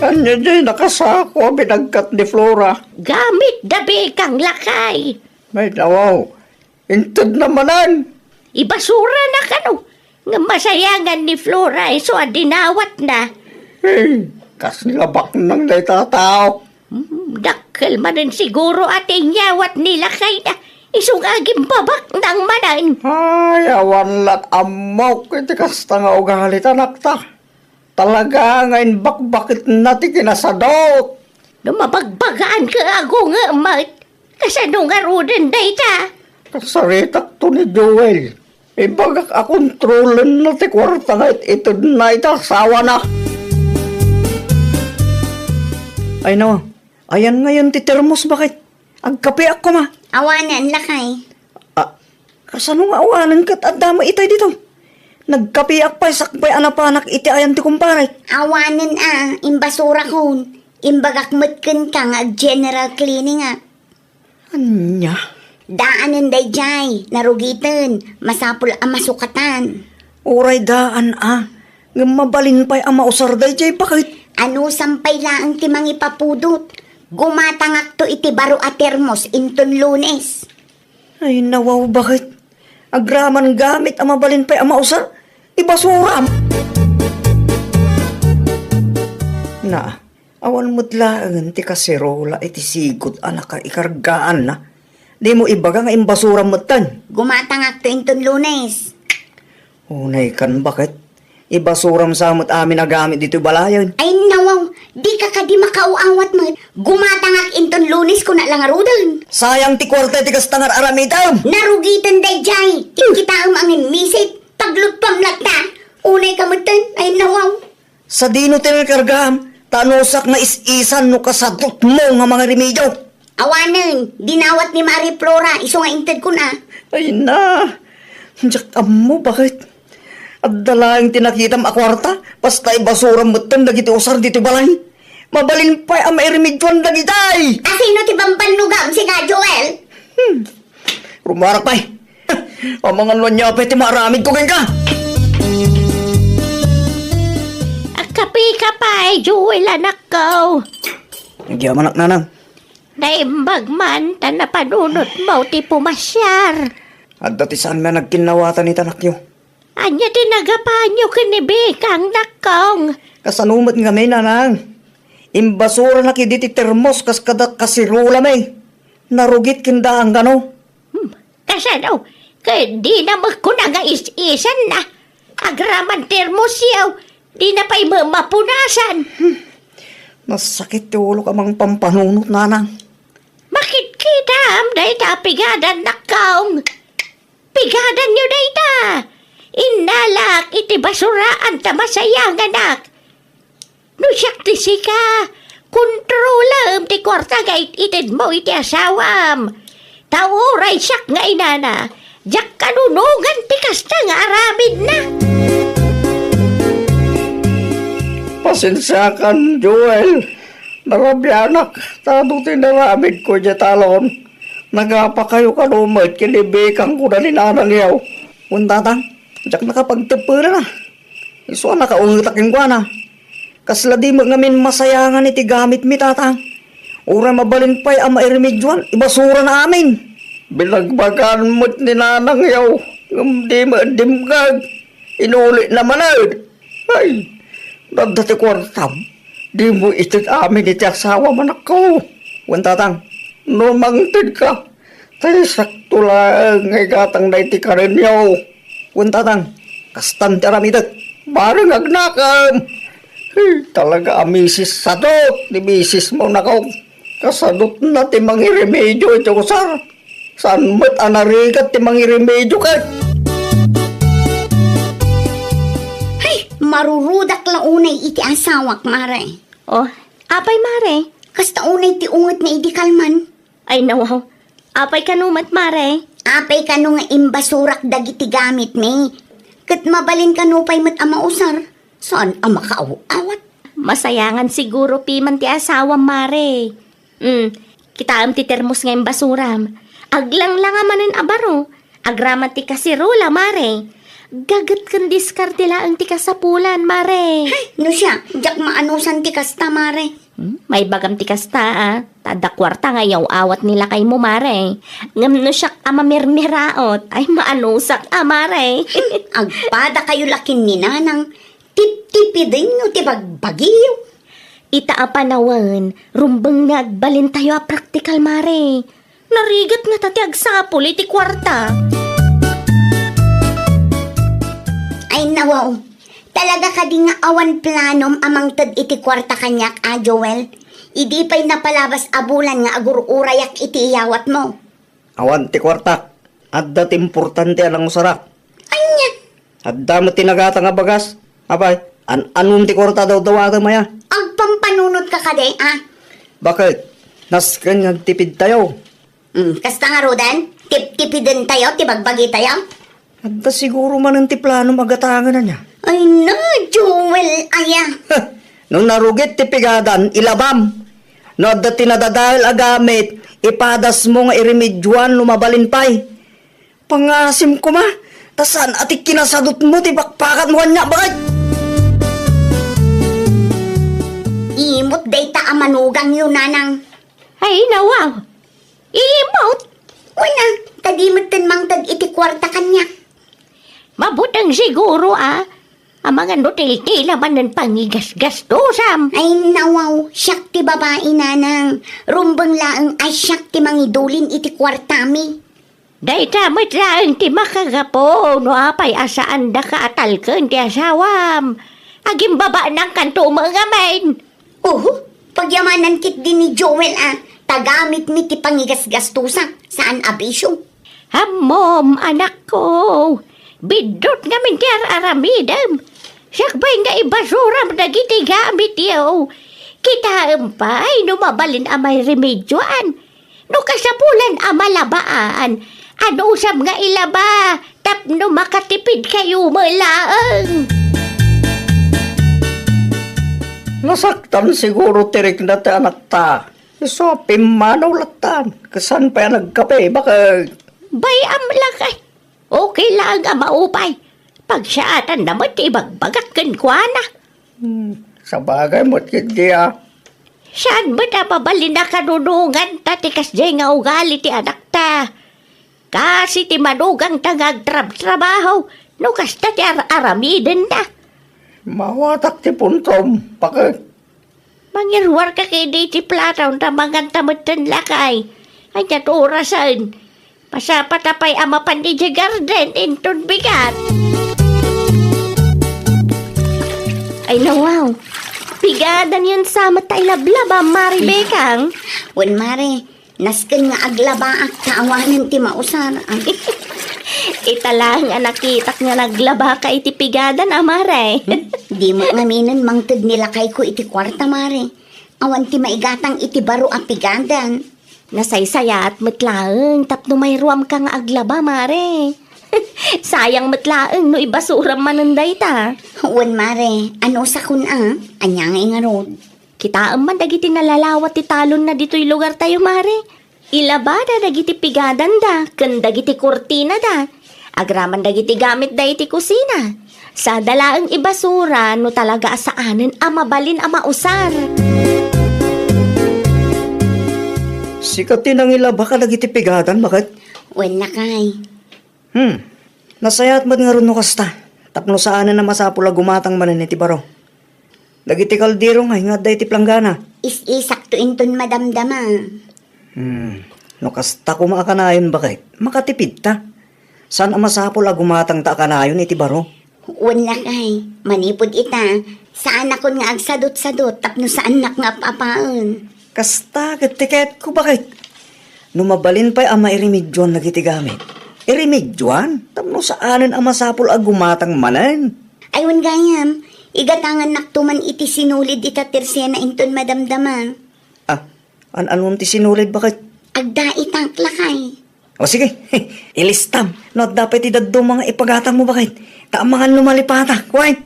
Anya jay nakasako binagkat ni Flora. Gamit dabi kang lakay. May nawaw. Intod namanan. Ibasura na kano. Nga masayangan ni Flora iso adinawat na. Hey, kaslabak nang naitatao. Dakkel man rin siguro ating nyawat nila kay na. Isong aging babak ng manan. Ay, awan lat amok. Iti kasta nga ugalit anak ta. Talaga ngayon bakbakit natin kinasadot. Lumabagbagaan ka ako nga mat. Kasano nga roden dayta. Kasaritak to ni Joel. Ibagak akontrolan na ti kwarta nga ito na itasawa na. Ay nawa, ayan ngayon ti termos bakit? Agkape ako ma. Awanan lakay. Kasano nga awanan kat at dama itay dito? Nagkapiak pa, sakpay anapanak iti ayan ti kumparay. Awanan imbasura kon. Imbagak matken ka nga general cleaning Anya? Daanan day jay, narugitan, masapul ang masukatan. Uray daan Ngamabalin pa'y ang mausar day jay bakit? Ano sampay laang timang ipapudot. Gumatangak to iti baro a termos inton Lunes. Ay nawaw bakit? Agraman gamit ang mabalin pa'y ang mausar? Ibasuram! Na, awan mo't laangan ti kasirola iti sigod anak ka ikargaan na. Di mo ibaga nga imbasuram mo't tan. Gumatangak to inton Lunes. Unay kan bakit? Ibasuram sa mo't amin na gamit dito balayan. Ay nawaw, di ka di makauawat mo. Gumatangak inton Lunes ko na lang arudan. Sayang ti kwarta ti kastangar aramitam. Narugitan day jay, kita ang angin misit. Paglutpam lagta, unay kamutan, ay nawaw. Sa dino tinarkargam, tanusak na is-isan no kasadot mo nga mga remedyo. Awanan, dinawat ni Marie Flora, iso nga inted ko na. Ay na, jak mo bakit? At dalaing tinakitam akwarta, basta ibasuram mo tan dagiti usar dito balay. Mabalin pa ang may remedyoan dagitay. Asino ti bambanugam si ka Joel? Rumarak pa'y. Ang mga lunya pa iti maramid ko ka. Kapi ka pa Joel anak ko. Nagyaman anak nanang. Naimbag man, tanapanunot mo ti pumasyar. At dati saan na nagkinawatan ni tanakyo? Anya tinagapanyo kinibikang nakong. Kasanumat nga may nanang. Imbasura na kiditi termos kas kada kasirula may. Narugit kinda ang gano. Kasano? Kaya di na magkuna nga is-isan na. Agraman termos yaw. Di na pa'y mapunasan. Masakit ti ulo ka mang pampanunot nanang. Makit-kitam dahi ta pigadan nakong. Pigadan nyo dahi ta. Inalak iti basuraan ta masayang anak. No siyak ti sika. Kontrolam ti kwarta gait itid mo iti asawam. Tauray siyak nga inana. Diyak kanunungan ti kasta nga aramid na. Pasensya kan, Joel. Narabyanak. Tado tinaramid ko dya talon. Nagapa kayo kalumot, kinibikang ko na ni nanang yaw. Untatang, jak nakapagtapura na. Iso nakaungitakin ko na. Kasla di mo ngamin masayangan iti gamit mi tatang. Ura mabalin pa'y ama iremedyoan, ibasura na amin. Bilagbagan mo't ni nanang yaw. Di mo dimgag. Inulit na manad. Ay, nagdati kwartam. Di mo itit amin iti asawa manak ko. Untatang, numangtid ka. Tayo sakto lang ngay gatang na iti karin yaw. Untatang, kastan ti aramidat. Barang agnakam. Talaga amisis sadot. Di misis mo na ko. Kasadot na ti mangiremedyo ito ko sar. Saan mo't anarigat ti mangiremedyo ka? Ay, marurudak la unay iti asawak, mare. Oh, apay mare. Kasta unay ti ungot na iti kalman. Ay nawaw. Apay kanumat mare. Apay ka nga imbasurak dagiti gamit mi. Kat mabalin ka pa'y mat ama usar. Saan ama kaawat? Masayangan siguro piman ti asawa mare. Kita am ti termos ngayon basuram. Aglang lang amanin abaro. Agraman ti kasirula mare. Gagat kan diskarte laang ti kasapulan mare. No siya, jak maanusan ti kasta, mare. May bagam ti kasta Tada kwarta ngayaw awat nila kay mo mare. Ngam no siya amamirmiraot. Ay maanusak mare. Agpada kayo lakin ni nanang. Tip-tipidin no ti bagbagiyo. Ita panawan, rumbang nga agbalin tayo praktikal mare. Narigat nga tati agsapol iti kwarta. Ay nawaw, talaga ka di nga awan planom amang tad iti kwarta kanyak, Joel. Idi pa'y napalabas abulan nga agururayak iti iyawat mo. Awan ti kwarta. Adda ti importante alang usarak. Anya, Adda mo tinagata nga bagas. Abay, anong ti kwarta daw dawagan maya? agpampanunod ka kade, Bakit? Naskan nga tipid tayo. Kasta nga Rodan, tip-tipidin tayo, tibagbagi tayo. Adda siguro man ang ti plano magatangan na niya. Ay na, Joel, aya. Nung narugit ti pigadan, ilabam. No, adda tinadadahil agamit, ipadas mo nga iremedyoan lumabalin pa'y. Pangasim ko ma, tasan ati kinasadot mo ti bakpakat mo kanya, bakit? Imot day ta amanugang yun, nanang. Ay nawaw, imot. Wala, tagimot tin mang tag iti kwarta kanya. Mabutang siguro Ang mga nutil-tila man ng pangigas-gastusam. Ay nawaw, siyak ti babae, nanang. Rumbang laang ay siyak ti mangidulin iti kwartami. Day tamit lang ti makagapo, no apay asaan da ka atalken ti asawam. Agim baba ng kanto mga main. Pagyamanan kit din ni Joel, tagamit mi ti pangigas-gastusa. Saan abisyo? Hamom, anak ko. Bidot ngamin ti aramidam. Sakbay nga ibasuram dagiti gamit yaw. Kita empay numabalin amay remedyoan. No kasapulan amalabaan. Ano usam nga ilaba. Tapno makatipid kayo malaang. Nasaktan siguro tirik na ti anak ta. So, pimanaw latan. Kasan pa nagkape, bakit? Bayam lang kay. Okay lang nga maupay. Pag siyaatan naman ibagbagat kan kuana. Sa bagay mo't hindi Saan ba na pabalin na kanunungan tatikas jay nga ugali ti anak ta? Kasi ti manugang tangag trabaho. No kasta ti aramiden na. Mawatak ti puntom, bakit? Mangirwar ka kay di ti plataw na mangan tamatan lakay. Ay naturasan. Pasapatapay ama pandi di garden inton bigat. Ay nawaw. Bigadan yan sa matay lablaba, Mari Bekang. Wan mare, nasken nga aglabaak kaawanan ti mausar. Ita lang ang nakitak nga naglaba ka iti pigadan, Mare. Di mo ngaminan mangtid nila kay ko iti kwarta, mare. Awan ti maigatang iti baro ang pigadan. Nasaysaya at matlaang tapno may ruam ka nga aglaba, Mare. Sayang matlaang no ibasuram mananday ta. Wan mare, ano sa kun Anya nga rod. Kita man dagiti nalalawat ti talon na dito'y lugar tayo, Mare. Ilabada dagiti pigadan da, ken dagiti kurtina da. Agraman dagiti gamit da iti kusina. Sa dalaang ibasura no talaga asaanen mabalin mausar. Sikatin ang ilaba ka dagiti pigadan, bakit? Wen na kay. Nasayat mat nga ron no kasta. Tapno saanan na masapula gumatang manan iti baro. Dagiti kaldero nga day iti planggana. Is-isak to inton madamdama. No kasta kumakanayon bakit? Makatipid ta. Saan ang masapul gumatang ta kanayon iti baro? Wen na kay. Manipod ita. Saan akon nga agsadot-sadot tapno saan nak nga apapaan. Kasta tiket ko bakit? Numabalin pa'y ama irimidyon na giti gamit. Irimidyon? Tapno saanan ang masapul gumatang manan? Aywan gayam. Igatangan naktuman iti sinulid ita tersena inton madamdama. Anong ti sinulid bakit? Agda itang lakay. O sige, ilistam. Not dapat idaddo mga ipagatang mo bakit? Taamangan lumalipata. Kuwain!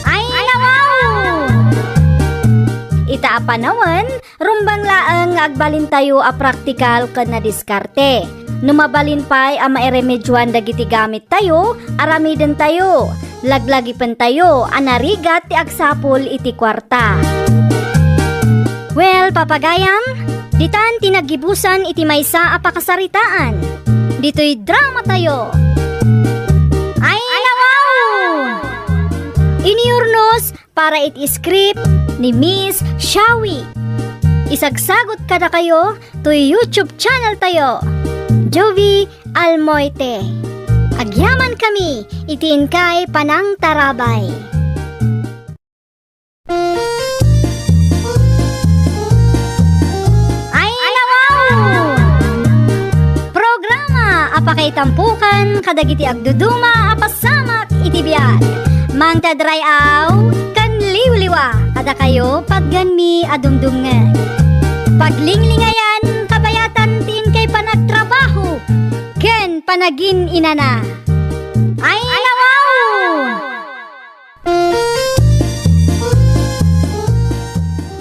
Ay, nawaw! Ita apanawan, rumbang laang nga agbalin tayo a praktikal ken na diskarte. Numabalin pa'y a mairemedyoan dagiti gamit tayo, aramiden tayo. Laglagi pen tayo, anarigat ti agsapol iti kwarta. Well, papagayam, ditan tinagibusan iti maysa a pakasaritaan. Dito'y drama tayo. Ay, nawaw! Iniurnos para iti script ni Miss Shawi. Isagsagot kada kayo to YouTube channel tayo. Jovi Almoite. Agyaman kami, itiin kay Panang Tarabay. Ay, nawaw! Programa apakay tampukan kadagiti agduduma apasamak iti biag. Mangtadrayaw kan liwliwa kada kayo pagganmi adumdungan. Paglinglingayan kabayatan tiin kay panagtrabaho ken panagin inana. Ay, nawaw!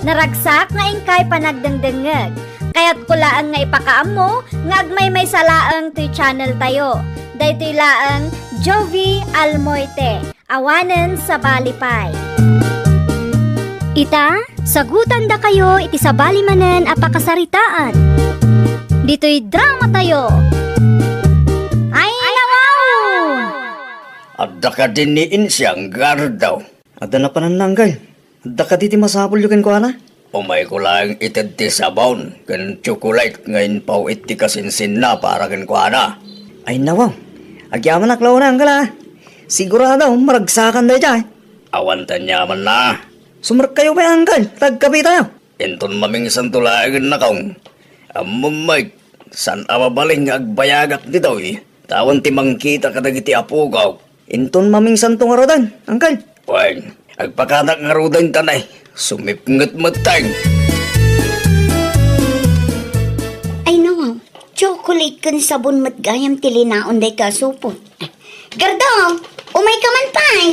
Naragsak na ingkay panagdengdengeg. Kaya't kulaan nga ipakaam mo nga agmay may salaang to'y channel tayo. Daytoy laang Jovi Almoite. Awanen sa Balipay. Ita, sagutan da kayo iti sa balimanen apakasaritaan. Dito'y drama tayo. Ay, nawaw! Adda ka din ni Insyang gardaw. Adda na panananggal. Adda ka diti masapul yukin ko ana? Umay ko lang itid ti sabon. Kan chocolate ngayon pao iti kasinsin na para kan ko ana. Ay nawaw. Agyaman naklaw na anggal ha. Sigurado maragsakan da dyan. Awan tanyaman na. Sumark kayo may anggal. Tagkapi tayo. Inton maming santulagan na kaong. Amumay. San amabaling agbayagak dito eh. Tawan ti mangkita kadagiti apugaw. Inton maming santong arodan, angkal. Wen, agpakanak ng arodan tanay. Sumipngat matang. Ay nawaw. Chocolate kan sabon matgayam tilinaon day kasupot. Gardaw, umay ka man pa'y.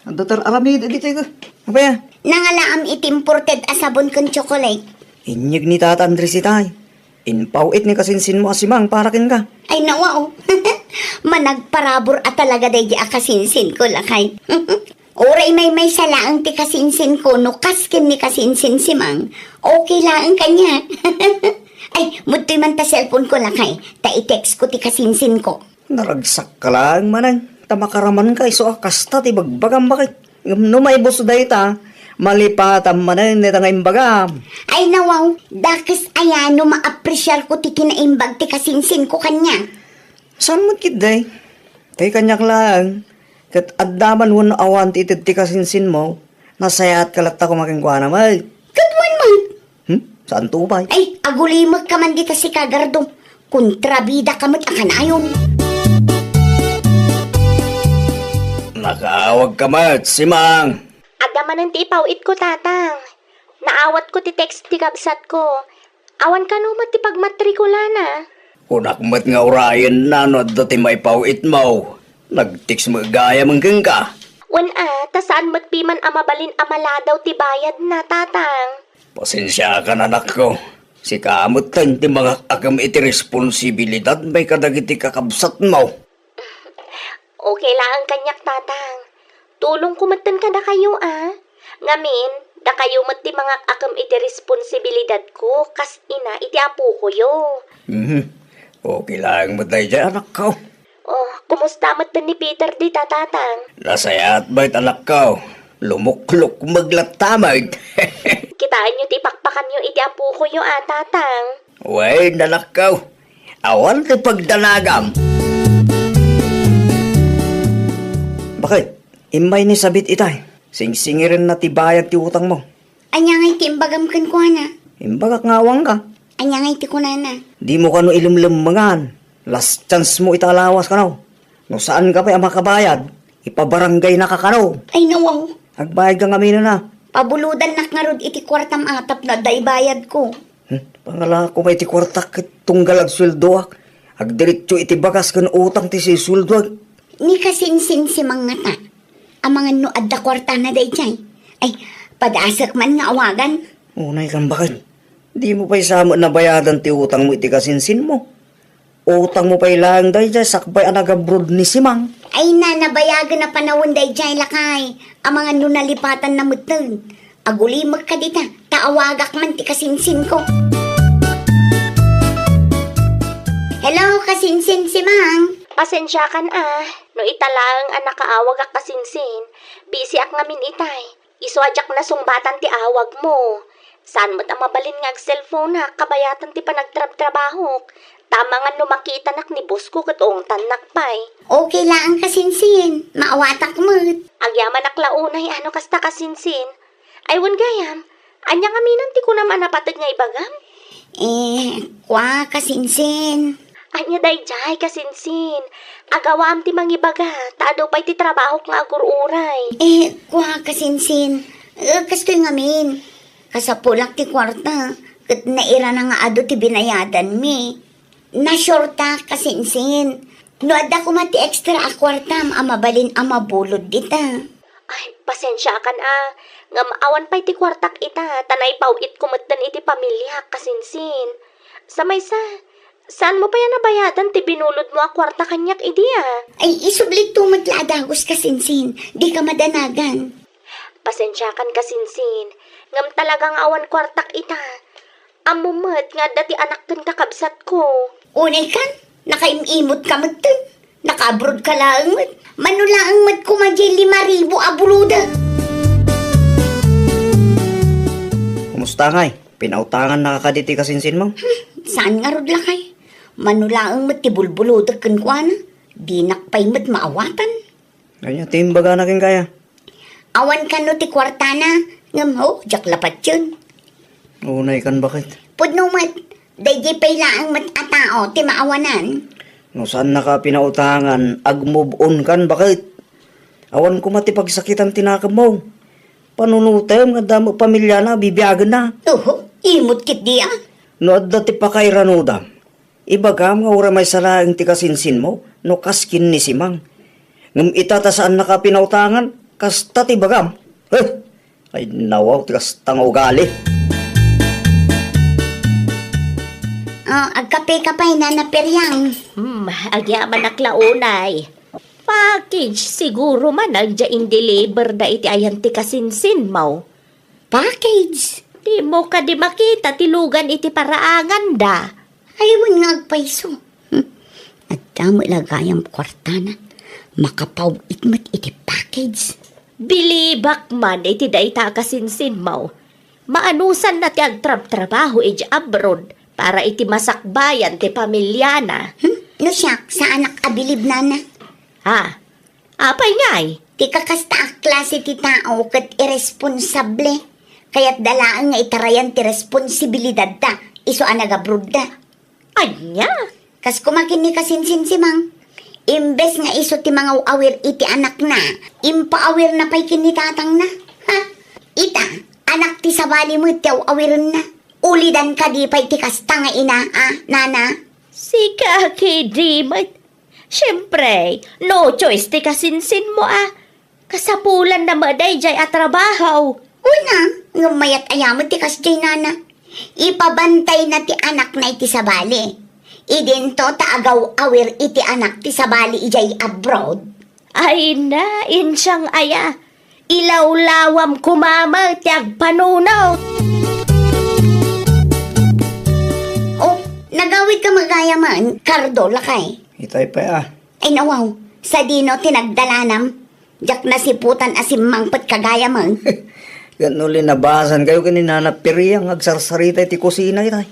Ang datar aramid dito ko. Apa ya? Nangalaam itimported asabon kan chocolate. Inyag ni Tata Andres itay. Inpawit ni kasinsin mo asimang para kin ka. Ay nawaw. Managparabor at talaga day di akasinsin ko lakay. Oray may salaang ti kasinsin ko no kaskin ni kasinsin simang. Okay lang kanya. Ay, mutoy man ta cellphone ko lakay. Ta i-text ko ti kasinsin ko. Naragsak ka lang manang. Tamakaraman ka iso akasta ti bagbagam bakit. No may buso day ta. Malipatan manang nita nga imbagam. Ay nawaw, dakis ayano ma-appresyar ko ti kinaimbag ti kasinsin ko kanya. Saan mo kiday? Tay kanyak lang. Kat addaman mo na awan ti itid ti kasinsin mo. Nasayat kalata kumaking kwa naman. Kadwan man. Saan tubay? Ay, agulimag ka man dita si Kagardo. Kontrabida ka mo't akanayon. Nakaawag ka mat, simang. Adaman ang ti ipawit ko, tatang. Naawat ko ti text ti kabsat ko. Awan ka no ti pagmatrikula na. Unak mat nga urayan na no dati may pawit mo. Nagtiks mo gaya manggang ka. Wan ta saan matpiman amabalin amaladaw ti bayad na, tatang. Pasensya ka na anak ko. Si kamot tan ti mga agam iti responsibilidad may kadagiti kakabsat mo. Okay lang ang kanyak, tatang. Tulong kumatan ka na kayo, Ngamin, da kayo mat ti mga akam iti responsibilidad ko, kas ina iti apo ko yo. Okay lang mo tayo dyan, anak ko. Oh, kumusta mat ni Peter di tatang? Nasaya at bait anak ko. Lumuklok maglatamag. Kitaan nyo ti pakpakan nyo iti apo ko yo, tatang. Way, anak ko. Awan ti pagdanagam. Bakit? Imay ni sabit itay. Singsingirin na ti bayad ti utang mo. Anya ngay ti imbagam kan ko na. Imbagak ngawang ka. Anya ngay ti kunana. Di mo ka no ilimlimangan. Last chance mo italawas ka no. No saan ka pa makabayad? Ipabarangay na ka ka no. Ay nawaw. Agbayad ka ngamin na. Pabuludan nak nga rod iti kwartam atap na day bayad ko. Pangala ko may ti kwartak tunggal ag sweldo. Agdiritso iti bagas kan utang ti si sweldo. Ni kasinsin si mga ta. Ang mga nuad da kwarta na day jay. Ay, padasak man nga awagan. Unay kang bakit? Di mo pa'y samo na bayadan ti utang mo iti kasinsin mo. Utang mo pa'y lang day jay sakbay anagabrod ni Simang. Ay na, nabayagan na panahon day jay lakay. Ang mga nunalipatan na mutun. Agulimag ka dita, taawagak man ti kasinsin ko. Hello, kasinsin si Mang. Pasensya kan no italang anak kaawag ak kasinsin. Busy ak ngamin itay. Iswadyak na sungbatan ti awag mo. Saan mo't ang mabalin nga cellphone kabayatan ti panagtrab-trabaho. Tama nga no makita nak ni boss ko katong tanak pay. Okay lang ang kasinsin, maawatak mo't. Agyaman ak launay kasta kasinsin. Aywan gayam, anya ngaminan ti ko naman napatag nga ibagam. Kwa kasinsin. Anya dayjay kasinsin. Agawam ti mangibaga, taado pa'y ti trabaho nga agururay. Kwa kasinsin. Kastoy ngamin. Kasapulak ti kwarta. Kat naira na nga ado ti binayadan mi. Nasyurta kasinsin. No adda ko mati extra a kwarta, amabalin amabulod dita. Ay, pasensya kan nga maawan pa'y ti kwartak ita, tanay pawit kumatan iti pamilya kasinsin. Samaysa, saan mo pa yan nabayadan ti binulod mo a kwarta kanyak idi Ay, isublit tumad laadagos kasinsin. Di ka madanagan. Pasensya kan kasinsin, ngam talagang awan kwartak ita. Amumat nga dati anak kan kakabsat ko. Unay kan, nakaimimot ka magtun. Nakaabroad ka lang mat. Manulaang mat kumadya 5,000 abuluda. Kumusta ngay? Pinautangan na kakaditi kasinsin mo? Saan nga rod lakay? Manulaang mat ti bulbuluda kan kwa na. Di nakpay mat maawatan. Kanya, timbaga na kin kaya. Awan ka no ti kwartana. Ngam ho, jak lapat yun. Unay kan bakit? Pudno mat, dayjay pay laang mat atao ti maawanan. No saan na ka pinautangan, ag-move on kan bakit? Awan ko mati pagsakitan tinakam mo. Panunutayam nga damo pamilya na, bibiyagan na. Imot kit di No adda ti pakay ranuda. Ibagam nga ura may salaing ti kasinsin mo, no kaskin ni Simang. Ngam itata saan na ka pinautangan, kasta ti bagam. Ay nawaw ti kastang ugali. Agkape-kapay na naperyang. Agyaman aklaunay. Package siguro man nagjaing deliver da iti ayan ti kasinsin mo. Package? Di mo ka di makita tilugan iti paraangan da. Aywan nga agpaiso. At damo ilagayang kwartana. Makapawit mat iti package. Bilibak man iti da ita kasinsin mo. Maanusan na ti agtrab-trabaho iti abroad para iti masakbayan ti pamilya na. No siyak, sa anak abilib nana. Apay ngay? Ti kakasta ak klase ti tao kat irresponsable. Kaya't dalaan nga itarayan ti responsibilidad da. Iso anagabrod da. Anya? Kas kumakin ni kasinsin si Mang. Imbes nga iso ti mga awir iti anak na. Impaawir na pa'y kinitatang na. Ita, anak ti sabali mo tiyaw awirin na. Ulidan ka di pa'y ti kasta nga ina, nana. Si Kaki Dimat. Siyempre, no choice ti kasinsin mo Kasapulan na maday jay at trabaho. Una, ngamayat ayamot ti kasjay nana. Ipabantay na ti anak na iti sabali. Idinto taagaw awir iti anak ti sabali ijay abroad. Ay na, insyang aya. Ilawlawam kumama ti agpanunaw. Oh, nagawid ka magayaman, Cardo lakay. Itay pa Ay nawaw, sa dino tinagdalanam. Jak nasiputan asim mangpet kagayaman. Ganuli nabasan kayo kanina na piriyang agsarsarita iti kusina itay.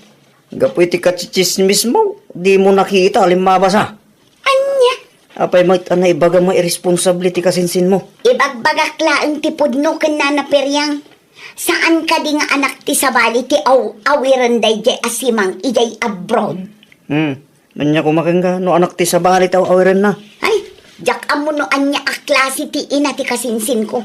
Gapoy ti katsitsismis mo, di mo nakita alimabasa. Anya? Apay mat anay baga mo irresponsibility kasinsin mo. Ibagbagakla ang tipudno ken nanaperyang. Saan ka di nga anak ti sabali ti awiran day jay asimang ijay abroad? Manya kumaking ka, no anak ti sabali taw awiran na. Ay, jak amo no anya a klase ti ina ti kasinsin ko.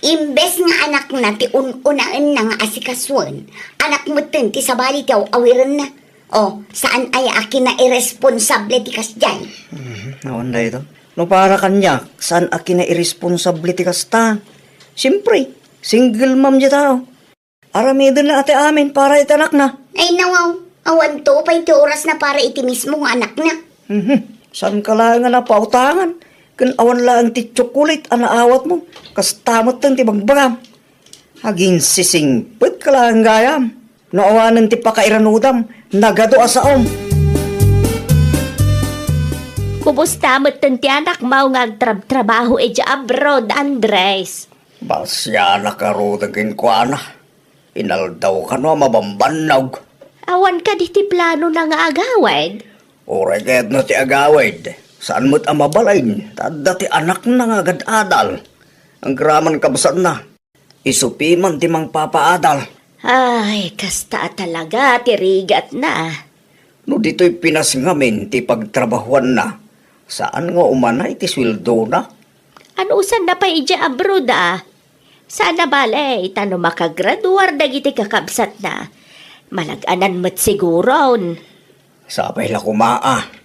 Imbes nga anak na ti unaan na nga asikaswan, anak mo tin ti sabali ti awiran na. O, saan ay akin na irresponsable ti kasdyan? Nawan da ito. No para kanya, saan akin na irresponsibility kasta? Siyempre, single mom dya tao. Aramidon na ate amin para itanak na. Ay nawaw, awan to pa iti oras na para iti mismo nga anak na. Saan ka lang nga napautangan? Kan awan lang ti chocolate anaawat mo. Kastamot tan ti bagbagam. Haging sisingpet ka lang gayam. No awanan ti pakairanudam. Nagado asaom. Kumusta mo ti anak mau nga agtrabaho ija abroad, Andres? Basya na karudagin ko ana. Inaldaw ka no mabambanag. Awan ka di ti plano na nga agawad? Oreget no ti agawid. Saan mo't amabalain? Tadda ti anak na nga agad-adal. Ang graman kabsat na. Isupiman ti mang papaadal. Ay, kasta talaga, tirigat na. No dito'y pinasngamin ti pagtrabahuan na. Saan nga umanay ti sweldo na? Ano usan na pa ija abroad Sana bale, itano makagraduar dagiti kakabsat na. Malaganan mo't siguron. Sabay la kumaa.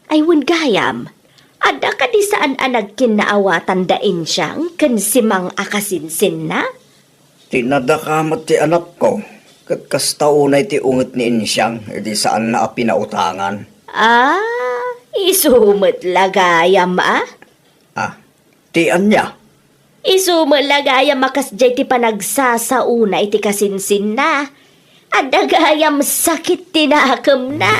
Ay gayam, ada ka di saan anag kinaawatan dain siyang kansimang akasinsin na? Tinadakamat ti anak ko. Kat kastaunay ti unget ni insyang, edi saan na pinautangan. Isumot lagayam Ti anya? Isumot lagayam makasjay ti panagsasauna iti kasinsin na. Ada gayam sakit tinakam na.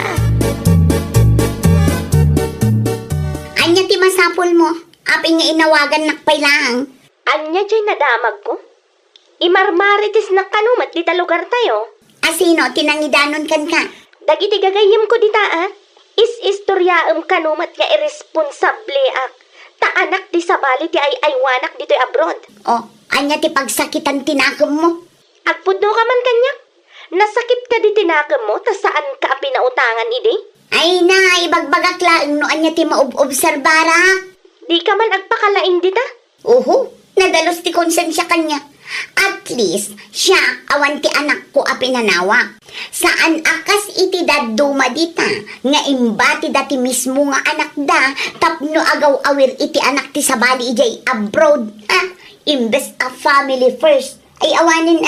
Anya ti masapol mo, aping nga inawagan nakpailang. Anya jay nadamag ko? Imarmaritis na kanumat dita lugar tayo. Asino, tinangidanon kan ka. Dagiti gagayim ko dita is-istoryaam kanumat nga irresponsable ta anak di sabali ti ay-aywanak dito'y abroad. O, anya ti pagsakitan tinakam mo. Agpudno ka man kanya. Nasakit ka di tinakam mo, ta saan ka pinautangan idi? Ay na, ibagbagaklaan no anya ti maobserbara. Di ka man agpakalain dita? Uhu, nadalos ti konsensya kanya. At least, siya awan ti anak ko a pinanawa. Saan akas iti daduma dita, nga imbati dati mismo nga anak da, tapno agaw awir iti anak ti sabali ijay abroad. Imbes a family first, ay awanin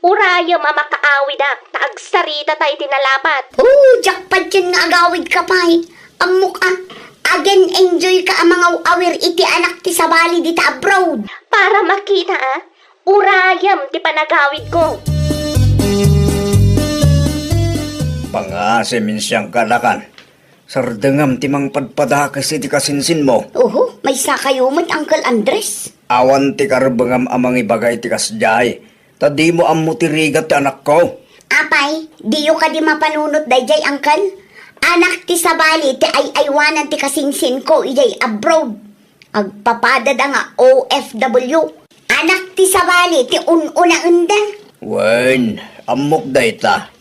Uraya mamakaawid taagsarita tayo tinalapat. Jackpot yun nga agawid ka pa'y. Amok again enjoy ka ang mga awir iti anak ti sabali dita abroad. Para makita urayam ti panagawid ko. Pangasim siyang kalakan. Sardengam ti mang padpadakas iti kasinsin mo. May sakayumot, Uncle Andres. Awan ti karbengam amang ibagay ti kasjay. Tadi mo ammo ti rigat ti anak ko. Apay, diyo ka di mapanunot dayjay, Uncle. Anak ti sabali ti ay-aywanan ti kasingsin ko ijay abroad. Agpapadad nga OFW. Anak ti sabali ti ununa-unda. Wen, amok dayta.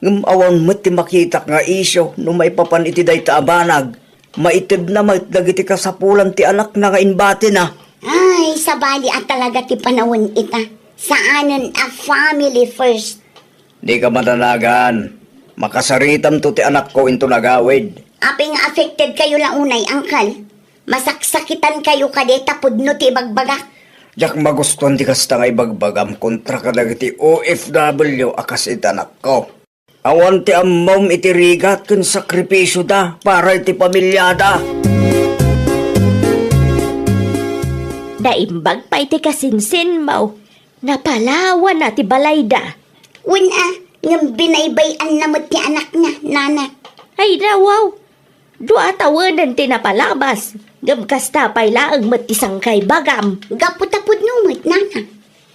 Ngam awan mo ti makita nga isyo no maipapan iti dayta abanag. Maitid na maitdag iti kasapulan ti anak na nga inbati na. Ay, sabali at talaga ti panawon ita. Saanan a family first. Di ka matanagan. Makasaritam to ti anak ko into nagawid. Aping affected kayo lang unay, Uncle. Masaksakitan kayo kadeta pudno ti bagbagak. Jak magustuhan ti kasta nga ibagbagam kontra ka dagiti OFW akas itanak ko. Awan ti ammom iti rigat kun sakripisyo da para iti pamilyada. Daimbag pa iti kasinsin mo. Napalawan na ti balayda. Ngam binaybayan namot ti anak na, nana. Ay rawaw. Dua tawanan ti napalabas. Gamkasta pay laang matisang kay bagam. Gaputapod numot, nana.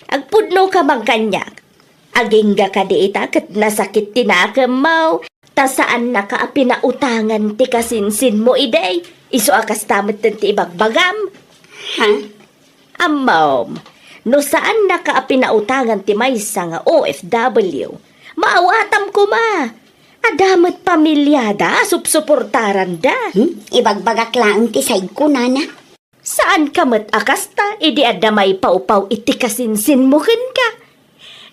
Agpudno ka mang kanyak. Agingga ka di ita kat nasakit tinakam mo. Ta saan nakaapinautangan ti kasinsin mo iday. Iso akas tamat ti ibagbagam. Ha? Amom, no saan nakaapinautangan ti maysa nga OFW. Maawatam ko ma. Adamat pamilyada, supsuportaran da. Ibagbagak lang ti side ko, nana. Saan ka mat akasta, idi adamay paupaw iti kasinsin mo ken ka.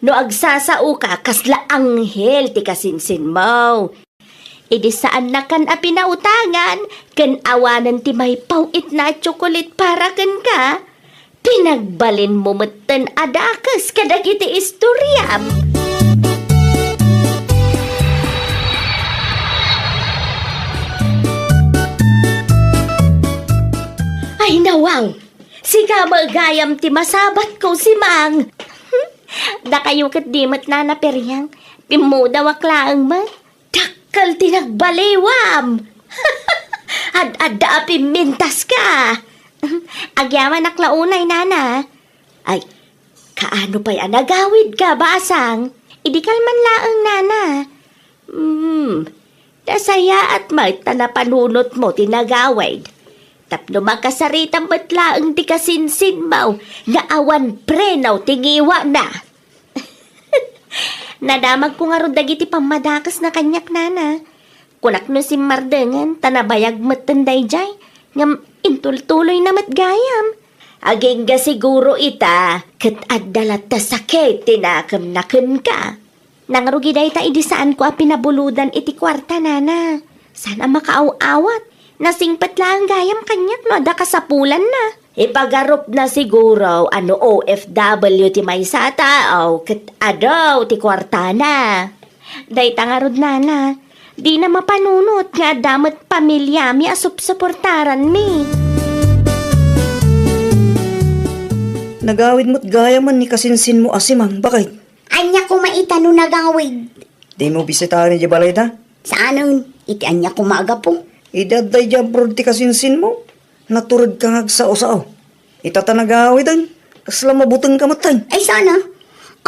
No agsasao ka, kasla anghel ti kasinsin mo. Idi saan na kan apinautangan, ken awanan ti may pawit na tsokolit para ken ka. Pinagbalin mo matan adakas kadagiti istoryam. Ay nawang, siga magayam ti masabat ko si Mang. Da kayo kat di mat na naperyang, pimuda waklaang mat, dakal tinagbaliwam. Ad-ada pimintas ka. Agyaman naklaunay nana. Ay, kaano pa'y anagawid ka basang? Idikal man laang nana. Dasaya at may tanapanunot mo tinagawid. Tapno makasaritan ba't laang di kasinsin mo, nga awan prenaw tingiwa na. Nadamag ko nga ron dagiti pamadakas na kanyak nana. Kunak no si Mardengan, tanabayag matanday jay, ngam intultuloy na matgayam. Aging ga siguro ita, kat addalat ta sakit, tinakam nakan ka. Nangrugi day ta idi saan ko pinabuludan iti kwarta nana. Sana makaaw-awat. Nasingpat lang gayam kanyak no, ada kasapulan na. Ipagarup na siguro, ano OFW ti may sa tao, kat adaw ti kwarta na. Day tangarod nana, di na mapanunot nga damat pamilya mi asup-suportaran mi. Nagawid mo't gaya man ni kasinsin mo asimang, bakit? Anya ko maita no nagawid. Di mo bisitahan ni Jabalay da? Saanon? Iti anya ko maaga po. Idaday jabrod ti kasinsin mo. Naturad ka ngagsao-sao. Itata nagawid ang kasla mabutang kamatay. Ay sana,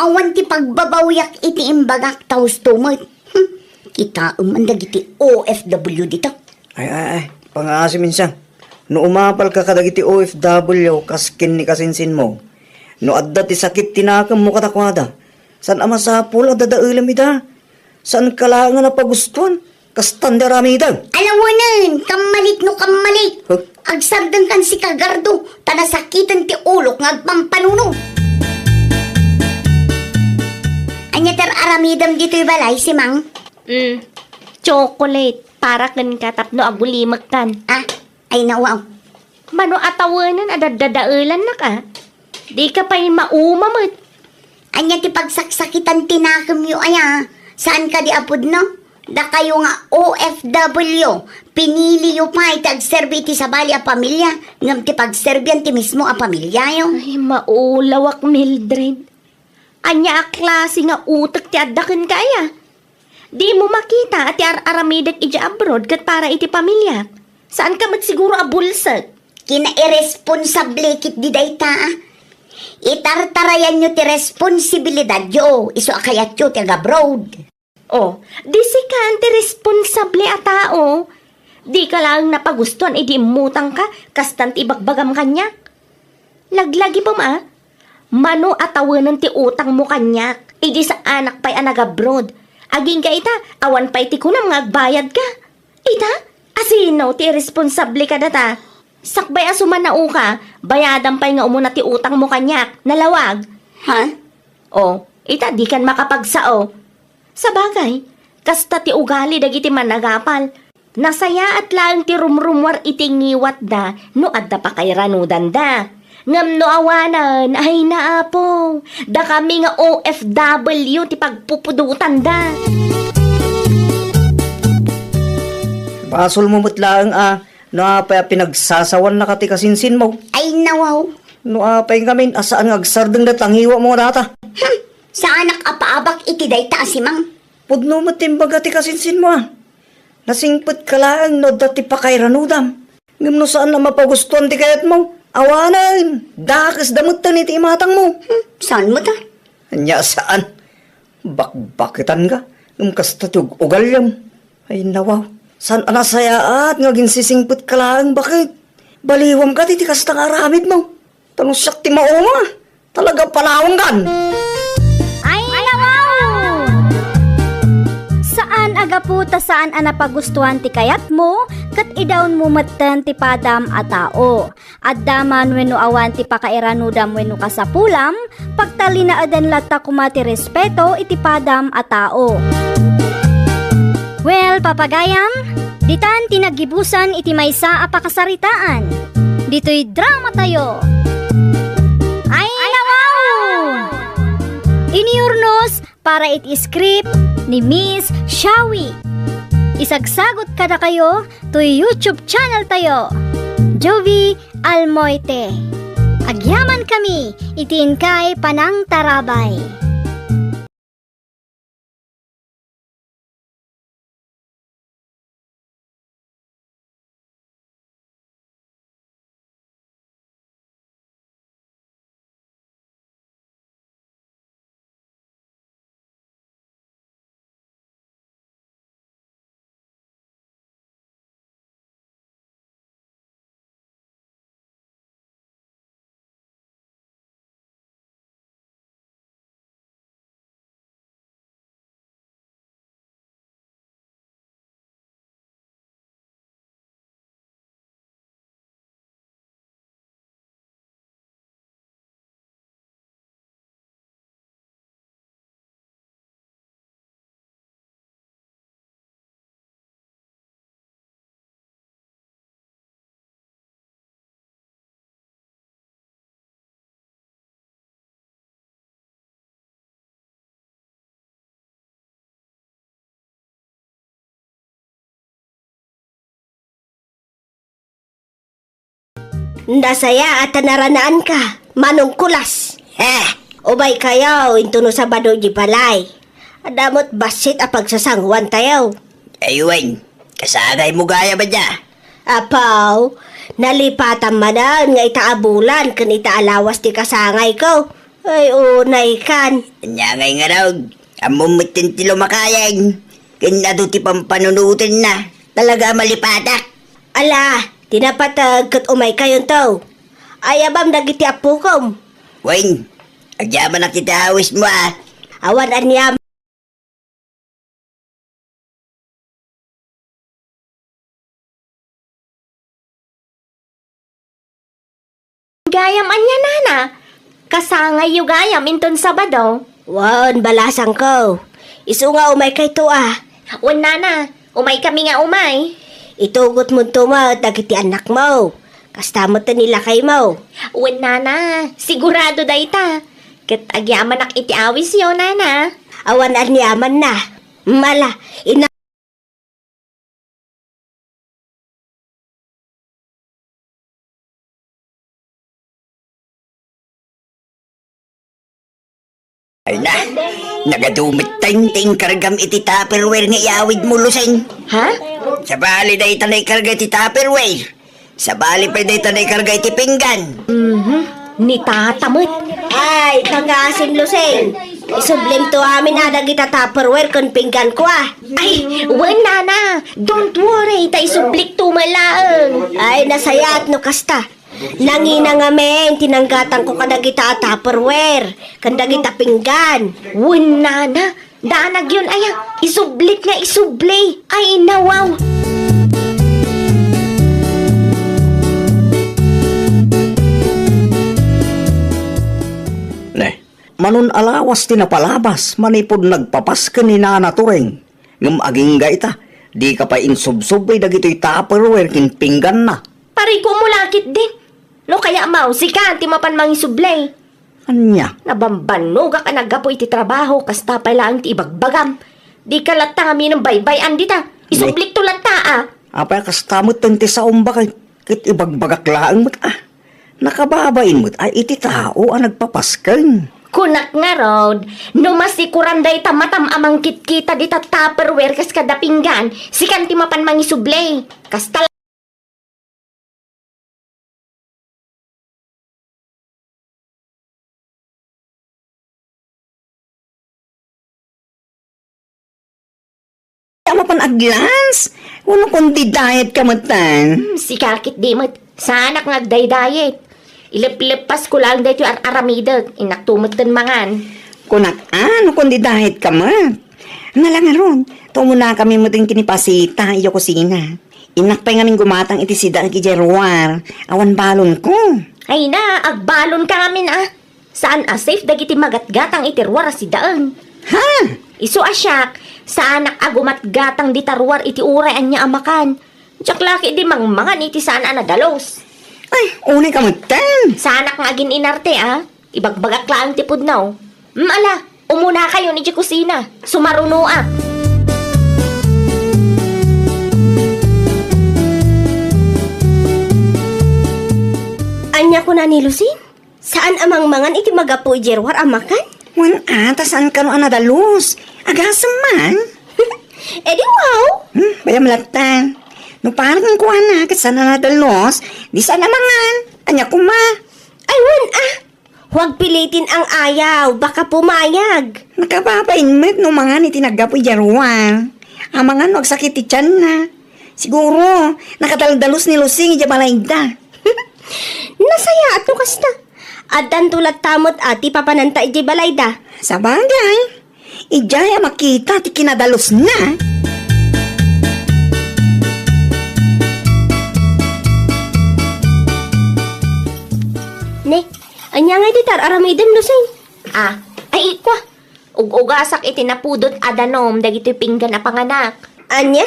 awan ti pagbabawyak iti imbagak taos tumot. Kita umandag iti OFW dito. Ay, pangasimin siya. No umapal ka kadagiti OFW kaskin ni kasinsin mo. No adda ti sakit tinakam mo katakwada. San amasapul adadailam ida? San kalangan na pagustuhan? Kastanda rami ida. Alawanan, kamalit no kamalit. Huh? Agsardan kan si kagardo, tanasakitan ti ulok ng agpampanuno. Anya ter aramidam dito'y balay si Mang? Chocolate, para kan katapno agulimak kan. Ay nawaw. Mano atawanan adadadailan na ka. Di ka pa'y maumamot. Anya ti pagsaksakitan tinakam yo aya. Saan ka di apod no? Da kayo nga OFW. Pinili yo pa iti agserbi iti sabali a pamilya. Ngam ti pagserbian ti mismo a pamilya yo. Ay, maulawak Mildred. Anya a klase nga utak ti addakan kaya. Di mo makita at aramidak iti abroad kat para iti pamilya. Saan ka siguro abulsag? Kina-irresponsable kit di dayta. Itartarayan nyo ti responsibilidad yo. Iso akayat yo ti abroad. Oh, di si ka anti-responsable a tao. Di ka lang napagustuhan, di mutang ka, kastant ibagbagam kanyak. Laglagi pa ma, mano atawanan ti utang mo kanyak, di sa anak pa'y anag-abroad. Aging ka ita, awan pa'y ti kunam nga agbayad ka. Ita, asino ti responsable ka data? Sakbay asumanao ka, bayadan pa'y nga umuna ti utang mo kanyak, nalawag. Ha? Oh, ita di kan makapagsao. Sa bagay, kasta ti ugali dagiti managapal. Nasaya at lang ti rumrumwar iti ngiwat da, no adda pa kay ranudan da. Ngam no awanan, ay naapo. Da kami nga OFW ti pagpupudutan da. Basol mo lang no apay pinagsasawan na kati kasinsin mo. Ay nawaw. No apay kami asaan nga agsardeng datang hiwa mo data. Sa anak apaabak iti dayta asimang. Pudno mo timbaga ti kasinsin mo Nasingpit ka lang no dati pa kay ranudam. Ngam no saan na mapagustuhan ti kayat mo. Awanan, dakas damot ta ni ti imatang mo. Saan mo ta? Anya saan? Bakbakitan ka? Ngam kasta tiyog ugal yam. Ay nawaw, saan anasayaat nga ginsisingpit ka lang bakit? Baliwam ka ti kasta nga aramid mo. Tanong siyak ti mauma. Talaga palawang gan. Ay, nawaw! Saan agaputa saan anapagustuhan ti kayat mo, kat idawn mo matan ti padam a tao. At daman wenno awan ti pakairanudam wenno kasapulam, pagtalinaadan latta kumati respeto iti padam a tao. Well, papagayam, ditan tinagibusan iti maysa a pakasaritaan. Dito'y drama tayo. Ay, nawaw! Iniurnos para iti script ni Miss Shawi. Isagsagot kada kayo to YouTube channel tayo, Jovi Almoite. Agyaman kami, itiin kay Panang Tarabay. Nasaya at naranaan ka, manong kulas. Ubay kayo, into no Sabado di palay. Adamot basit a pagsasangwan tayo. Ayun, kasagay mo gaya ba niya? Apaw, nalipatan manan nga itaabulan kan itaalawas ti kasangay ko. Ay unay kan. Anyangay nga raw, amumitin ti lumakayang. Kinado ti pampanunutin na, talaga malipatak. Ala, tinapatag kat umay kayon to. Ayabam dagiti apukom. Weng, agyaman na kita awis mo Awan anyam. Gayam anya nana. Kasangay yu gayam inton Sabado. Wan, balasang ko. Isu nga umay kay to Wan nana, umay kami nga umay. Itugot mo tuma dagiti anak mo. Kastamot na nila kay mo. Wan nana, sigurado dayta. Ket agyaman ak iti awis yo nana. Awan anyaman na. Mala, ina... Ay na, nagadumit ting kargam iti Tupperware nga iawid mo luseng. Ha? Sa bali na itanay karga iti Tupperware. Sa bali pa na itanay karga iti pinggan. Ni tatamot. Ay, pag-aasin luseng. Isublim to amin kita Tupperware kung pinggan ko Ay, wan nana. Don't worry, ta isublik tumalaang. Ay, nasayat no kasta. Nangina nga men, tinanggatan ko kadagita Tupperware, kadagita pinggan. Wan nana, danag yun aya. Isublik nga isubli. Ay, nawaw. Manon alawas tinapalabas, manipod nagpapas ka ni Nana Tureng. Ngam aging gaita, di ka pa insubsubay dagito'y Tupperware kin pinggan na. Pari ko mulakit din. No kaya mau, sikan, ti mapan mangisublay. Anya? Nabambanog ka nagapoy ti trabaho, kasta pa lang ti ibagbagam. Di ka lata kami ng baybayan dita. Isublik to lata ah. Apay kastamot tenti sa umbak kit ibagbagak laang mo't nakababain mo't ay iti tao ang nagpapaskan. Kunak nga rod, no masikuran day tamatam amang kitkita dita tupperware kas kada pinggan, sikan ti mapan mangisublay. Kasta Tama pan aglans. Uno kundi diet ka matan. si kakit di mo't sanak nga agday-diet. Ilip-lipas ko lang dito aramidag, inaktumot din mangan. Kunak ano kundi diet ka mat. Nalang ron. Tumuna kami mo ting kinipasita iyo kusina. Inakpay ngamin gumatang iti sida ki Jerwar. Awan balon ko. Ay na, agbalon ka ngamin ah. Saan safe dagiti magatgatang itirwar si daan. Ha? Isu asyak, saanak agumatgatang di tarwar iti uray anya amakan. Tsak laki di mangmangan iti saan anadalos. Ay, unay ka matan. Saanak nga agin inarte ah. Ibagbagak lang tipod now. Ala, umuna kayo ni di kusina. Sumaruno ah. Anya ko na ni Lucin? Saan amang mangan iti magapu Jerwar amakan? Wan saan ka no anadalos? Agasam man. Eh di wow! Bayam latan. No parang ang kuha na, kat sana nadalos, di sana mangan. Anya kuma. Ay wan ah! Huwag pilitin ang ayaw, baka pumayag. Nakababain met no mga ni tinagapoy Jarwan. Ang mga no agsakit ti tiyan na. Siguro, nakadaldalos ni Lusing ijabalayda. Nasaya at no kasta. Adan tulad tamot ati papananta iti balayda. Sa bagay, ijaya makita ti kinadalos na. Ne, anya nga ditar aramidem Lusing. Ah, ay ikwa. Ug-ugasak iti napudot adanom dagiti pinggan a panganak. Anya?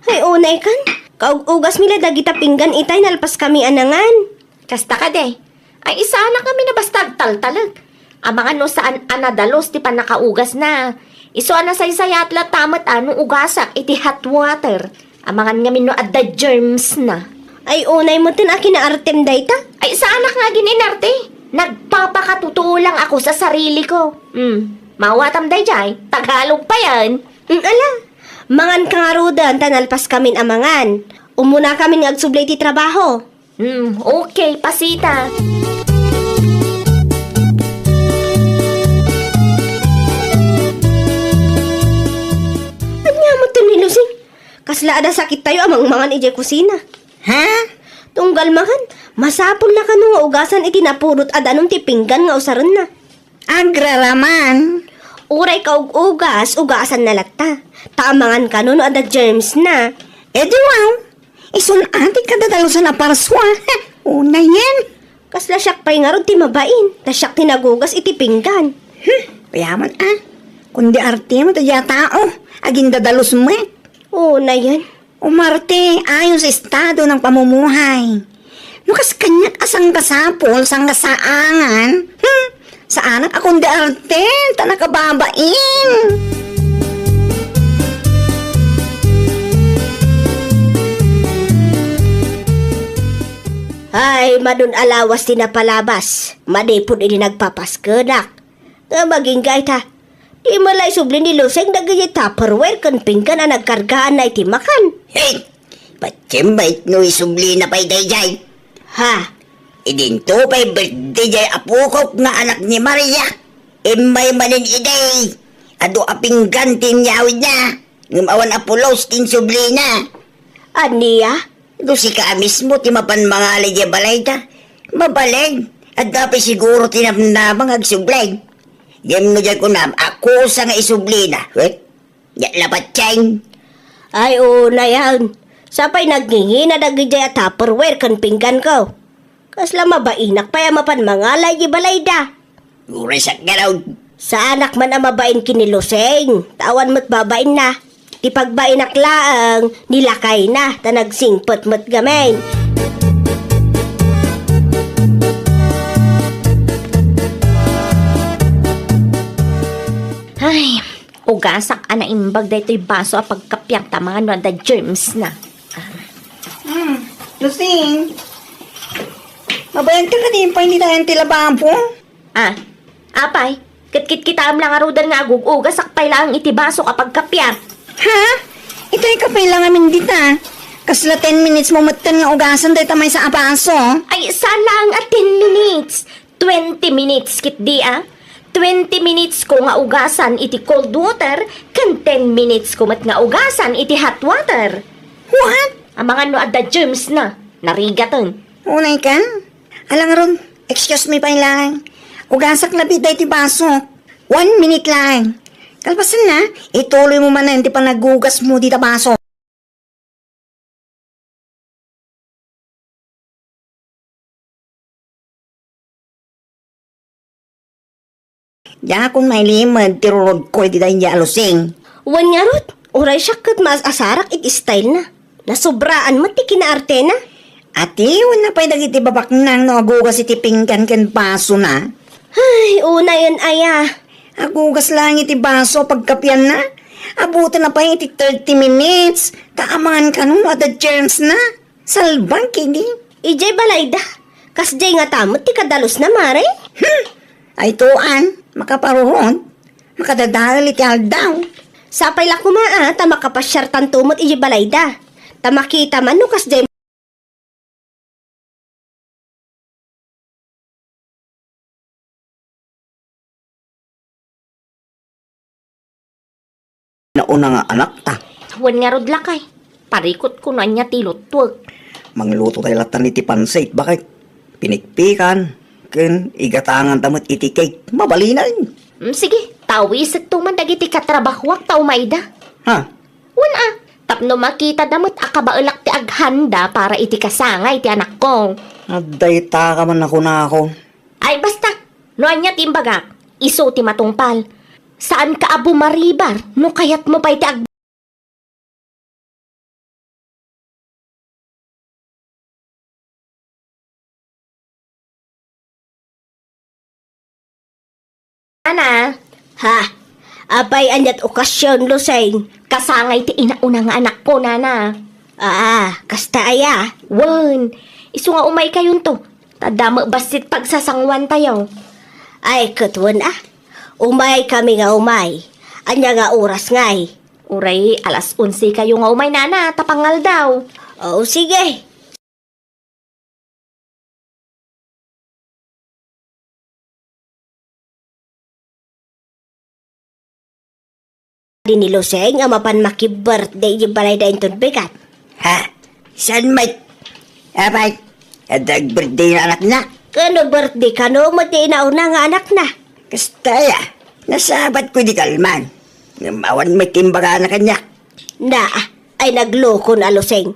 Ay unay kan. Kaug-ugas mila dagita pinggan itay nalpas kami anangan. Kasta ka de. Ay isa na kami na basta taltalag. Ang mga no saan anadalos ti panakaugas na. Iso na saysaya at latamat anong ugasak iti hot water. Ang mga ngamin no adda germs na. Ay unay mo tin akin na artem dayta. Ay sana nga gininarte. Nagpapakatutuo lang ako sa sarili ko. Mawatam day jay. Tagalog pa yan. Ala, mangan ka nga rodan tanalpas kamin amangan. Umuna kami nga agsublay ti trabaho. Okay, pasita. Anya mo tin ni Lusing? Kasla ada sakit tayo amang mangan ije kusina. Ha? Tunggal mangan, masapol na kanu nga ugasan iti napurot adanong ti pinggan nga usaran na. Agraraman. Uray ka ugas, ugasan na latta. Taamangan ka no ada germs na. Eh di wow. Isun ati kadadalusan na parswa. Una yan. Kasla siyak pa'y nga ron ti mabain. Tasyak tinagugas iti pinggan. Payaman kundi arte mo tadya tao. Aging dadalus mo eh. Oo na yan. Umarte ayon sa estado ng pamumuhay. Nukas kanyat asang kasapol sang kasaangan. Sa anak akong di arte, ta nakababain. Ay, madun alawas tinapalabas. Madipod ini nagpapaskenak. Nga maging gayt ha. Di malay subli ni Luseng dagay tupperware kan pinggan na nagkargaan na iti makan. Hey! Patsimbait no isubli na pa'y dayjay. Ha? Idinto pa'y birthday jay apukok nga anak ni Maria. Imay manin iday. Ado apinggan tinyawid na. Ngumawan apulos tin subli na. Aniya? Do si ka mismo ti mapan mga aligya balayda. Mabalag. At dapat siguro tinamnamang agsublay. Yem no dyan ko na, ako sa nga isubli na. Wait, yan lapat tiyang. Ay, oo na yan. Sapay naghingi na dagay tupperware kan pinggan ko. Kasla mabainak pa mapan mga aligya balayda. Urisak ka raw. Sa anak man ang mabain kiniluseng. Tawan mo't babain na. Di pagbainak laang, nilakay na, ta nagsingpot mo't gamen. ugasak ana imbag daytoy baso a pagkapyang tamangan no da germs na. Lusing, mabayag ka din pa hindi tayong tilabampo. Ah, apay, kit kita am lang arudan nga agugugas sakpay lang iti baso kapag kapyang. Ha? Itay ka pa lang amin dita. Kasla 10 minutes mo matan nga ugasan dahi tamay sa abaso. Ay, salang at 10 minutes. 20 minutes kit di 20 minutes ko nga ugasan iti cold water, kan 10 minutes ko mat nga ugasan iti hot water. What? Ang mga no adda germs na, narigaton. Unay kan? Alang ron, excuse me pa lang. Ugasak labit dahi ti baso. 1 minute lang. Kalpasan na, ituloy mo man na hindi pa nagugas mo dita baso. Ya kung may limad, tirurod ko iti dahi niya alusing. Wan nga rot, uray siya kat mas asarak it style na. Nasobraan mo ti kinaarte na. Ati, wala pa'y dagiti babak nang nagagugas iti pinggan ken baso na. Ay, una yun aya. Agugas lang iti baso pagkapyan na. Abutan na pa iti 30 minutes. Kaamangan ka nung ada germs na. Salbang kini. Ijay balayda. Kasjay nga tamot ti kadalos na mare. Ay tuan, makaparuron. Makadadal iti aldaw. Sapay la kumaa, ta makapasyar tantumot ijay balayda. Ta makita man no kasjay Nauna nga anak ta. Wan nga rod lakay. Parikot ko na niya tilot tuwag. Mangluto tayo latan iti pansait. Bakit? Pinikpikan. Ken igatangan tamot iti cake. Mabalinan. Sige, tawisag tuman dagiti katrabahwak tao mayda. Ha? Wan tapno makita damot akabaulak ti aghanda para iti kasangay ti anak ko. Aday ta ka man ako na ako. Ay basta, no anya timbagak, iso ti matungpal. Saan ka abo maribar, no kayat mo pa'y ti Ana, ha. Apay anyat okasyon luseng. kasangay ti inauna nga anak ko, nana. Kasta aya. Wan, iso nga umay kayon to. Tadama basit pagsasangwan tayo. Ay, katwan Umay kami nga umay. Anya nga oras ngay. Uray, alas 11 kayo nga umay, nana, tapangal daw. Oo, sige. Di ni Luseng, amapan maki-birthday yung balay da yung bigat. Ha? San may... Abay, adag birthday na anak na. Kano birthday ka no? Mati inauna nga anak na. Kastaya, nasabat ko di kalman. Mawan may timbaga na kanya. Na, ay nagloko na Luseng.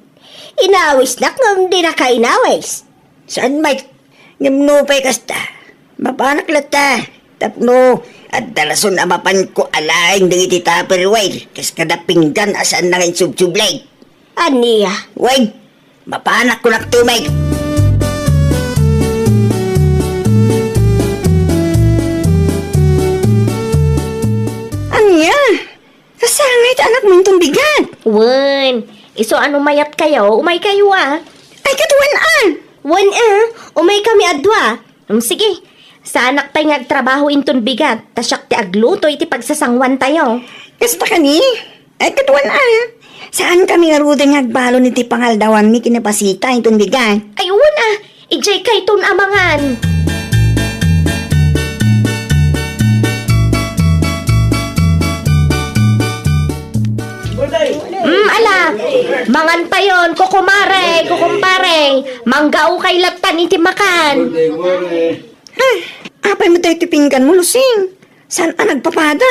Inawis na kung di na kainawis. San may... Ngamnupay kasta. Mapanak lata. Tapno, at dalason amapan ko alaing ng iti tupperware. Kas kada pinggan asan na ngayon subsublay. Aniya. Wait, mapanak ko naktumay. Anya, kasangay ta anak mo itong bigat. Wan, iso ano mayat kayo, umay kayo Ay, katuwan Wan umay kami adwa. Sige, sa anak tayo ngagtrabaho inton bigat, tasyak ti agluto iti pagsasangwan tayo. Kasta kani? Ay, katuwan Saan kami ngarudan ngagbalo ni ti pangaldawan mi kinapasita itong bigat? Ay, wan ijay kay ton amangan. Ala, mangan pa yon, kukumpare, manggao kay latan iti makan. Apay mo tayo tipinggan mo, Lusing. Saan nagpapada?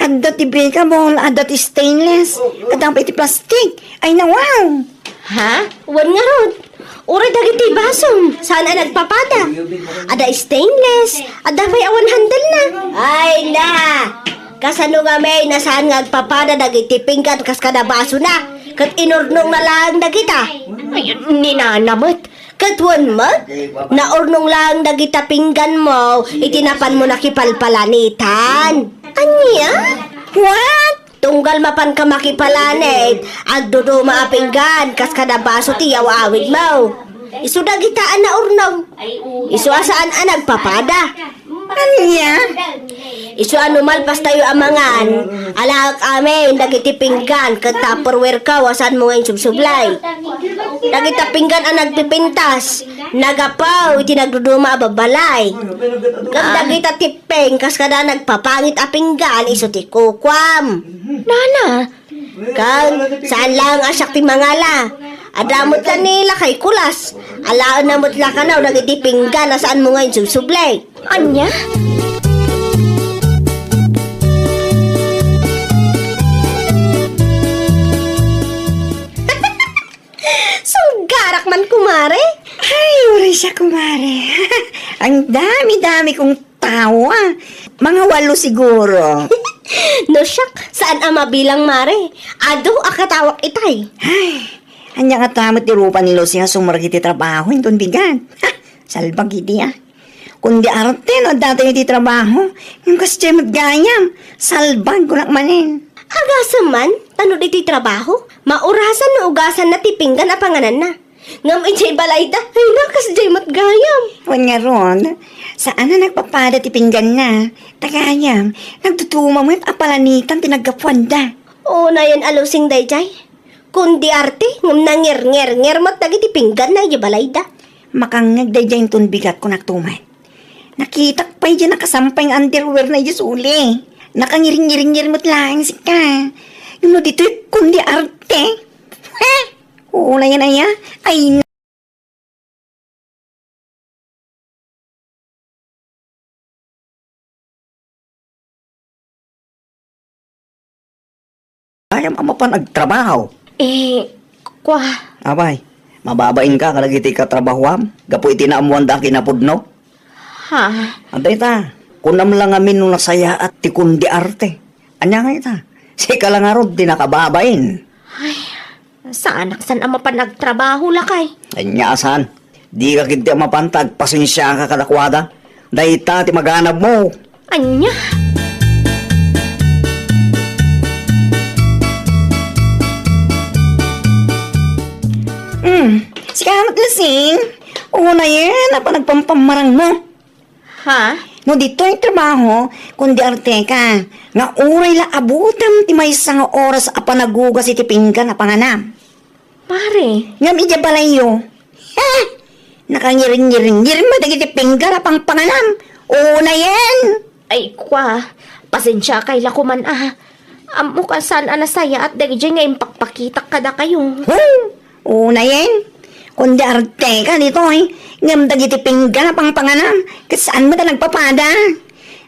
Adda ti breakable, adda ti stainless, adda pa iti plastic. Ay na wow! Ha? Wan nga rod. Uray dagiti basom. Saan nagpapada? Ada stainless. Ada pa'y awan handle na. Ay na! Kasano nga may nasaan nga agpapada dagiti pinggan kas kada baso na. Kat inurnong na lang dagita. Ay, ninanamot. Katwan mo? Naurnong lang dagita pinggan mo. Itinapan mo na kipalpalanitan. Anya? What? Tunggal mapan ka makipalanit, agdudo maapinggan, kas kada baso tiyaw awig mo. Isu dagitaan na urnaw. Isu asaan anag papada. Anya? Isu malpas tayo amangan. Alak amin, dagiti pinggan, kat tupperware ka, wasan mo ngayon subsublay. Dagita pinggan ang nagpipintas. Nagapaw, iti nagduduma ababalay. Kag dagita tipeng, kas kada nagpapangit a pinggan, isu ti kukwam. Nana, Kag, saan lang asak ti mangala? Adamot ka nila kay kulas. Alaan na mo't la ka na, nagitipinggan na saan mo ngayon susublay. anya? Sunggarak man kumare. Ay, uri siya, kumare. Ang dami-dami kong tawa. Mga 8 siguro. No syak, saan ang mabilang mare? Ado akatawak itay. Ay, anya nga tamot ti rupa ni Lucia sumaragiti trabaho, yung bigan. Ha, salbag iti Kundi arte no, dati iti trabaho, yung kasya maggayam, salbag ko manin. Agasan man, tanod iti trabaho, maurasan no ugasan na tipinggan a panganan na. Ngam ijay balayda, ay nakas jay matgayam. Wan nga ron, saan na nagpapada ti pinggan na? Tagayam, nagtutuma mo at apalanitan tinagapwanda. Oo na yan alusing dayjay. Kundi arte, ngam nangir-ngir-ngir mat dagiti pinggan na ijay balayda. Makangag day dyan itong bigat ko naktuman. Nakita pa dyan nakasampay ng underwear na ijay uli. Nakangiring-ngiring mo't lang si ka. Yung no dito kundi arte. Ha? Oo na yan ay Ayam ama pa nagtrabaho. Kwa, Abay, mababain ka kalagiti ka trabahoam. Gapo iti naamuan da kinapudno. ha? Antay ta, kunam lang amin nung nasaya at tikundi arte. Anya nga ita, si kalangarod di nakababain. Saan san ama pa nagtrabaho lakay? Anya asan, di ka kinti mapantag, pasensya ka kadakwada. Dahita ti maghanap mo. Anya? si kamat lasing. Oo na yan, apa nagpampamarang mo. Ha? No dito yung trabaho, kundi arte ka. Nga uray la abutam ti may isang oras apa nagugas iti pinggan na panganam. Mare, Ngam ija balayo. Ha? Nakangiring-ngiring-ngiring madagiti pinggan na pang panganam. Oo na yan. ay kwa, pasensya kay lakuman Amo ka saan anasaya at dagiti nga impakpakitak kada kayo. Oo na yan. Kundi arte ka dito Ngam dagiti pinggan na pang panganam. Kasaan mo ta nagpapada?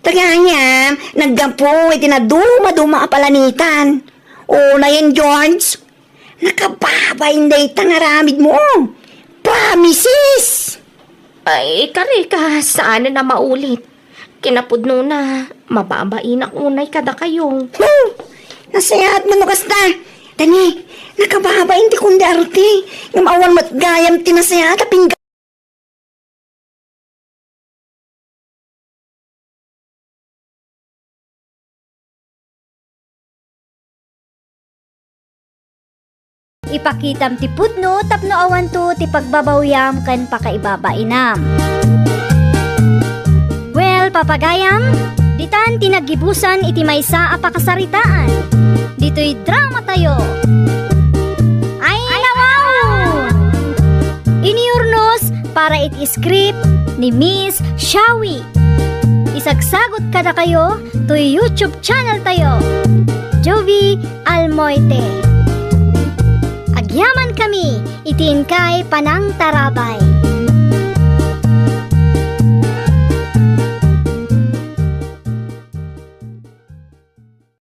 Taganya, naggapo iti na duma-duma apalanitan. Oo na yan, George. Nakababain day tangaramid mo. Promises! Ay, karika, saan na maulit? Kinapudno na, mababain ak unay kada kayo. Nasayaat mo no kasta. Tani, nakababain ti kundi arte. Ngam awan mat gayam tinasayat a pinggan. Ipakitam ti pudno tapno awan to ti pagbabawyam ken pakaibabainam. Well, papagayam, ditan tinagibusan iti maysa a pakasaritaan. Dito'y drama tayo. Ay nawaw! Iniurnos para iti script ni Miss Shawi. Isagsagot kada kayo to YouTube channel tayo. Jovi Almoite. Agyaman kami, itin kay Panang Tarabay.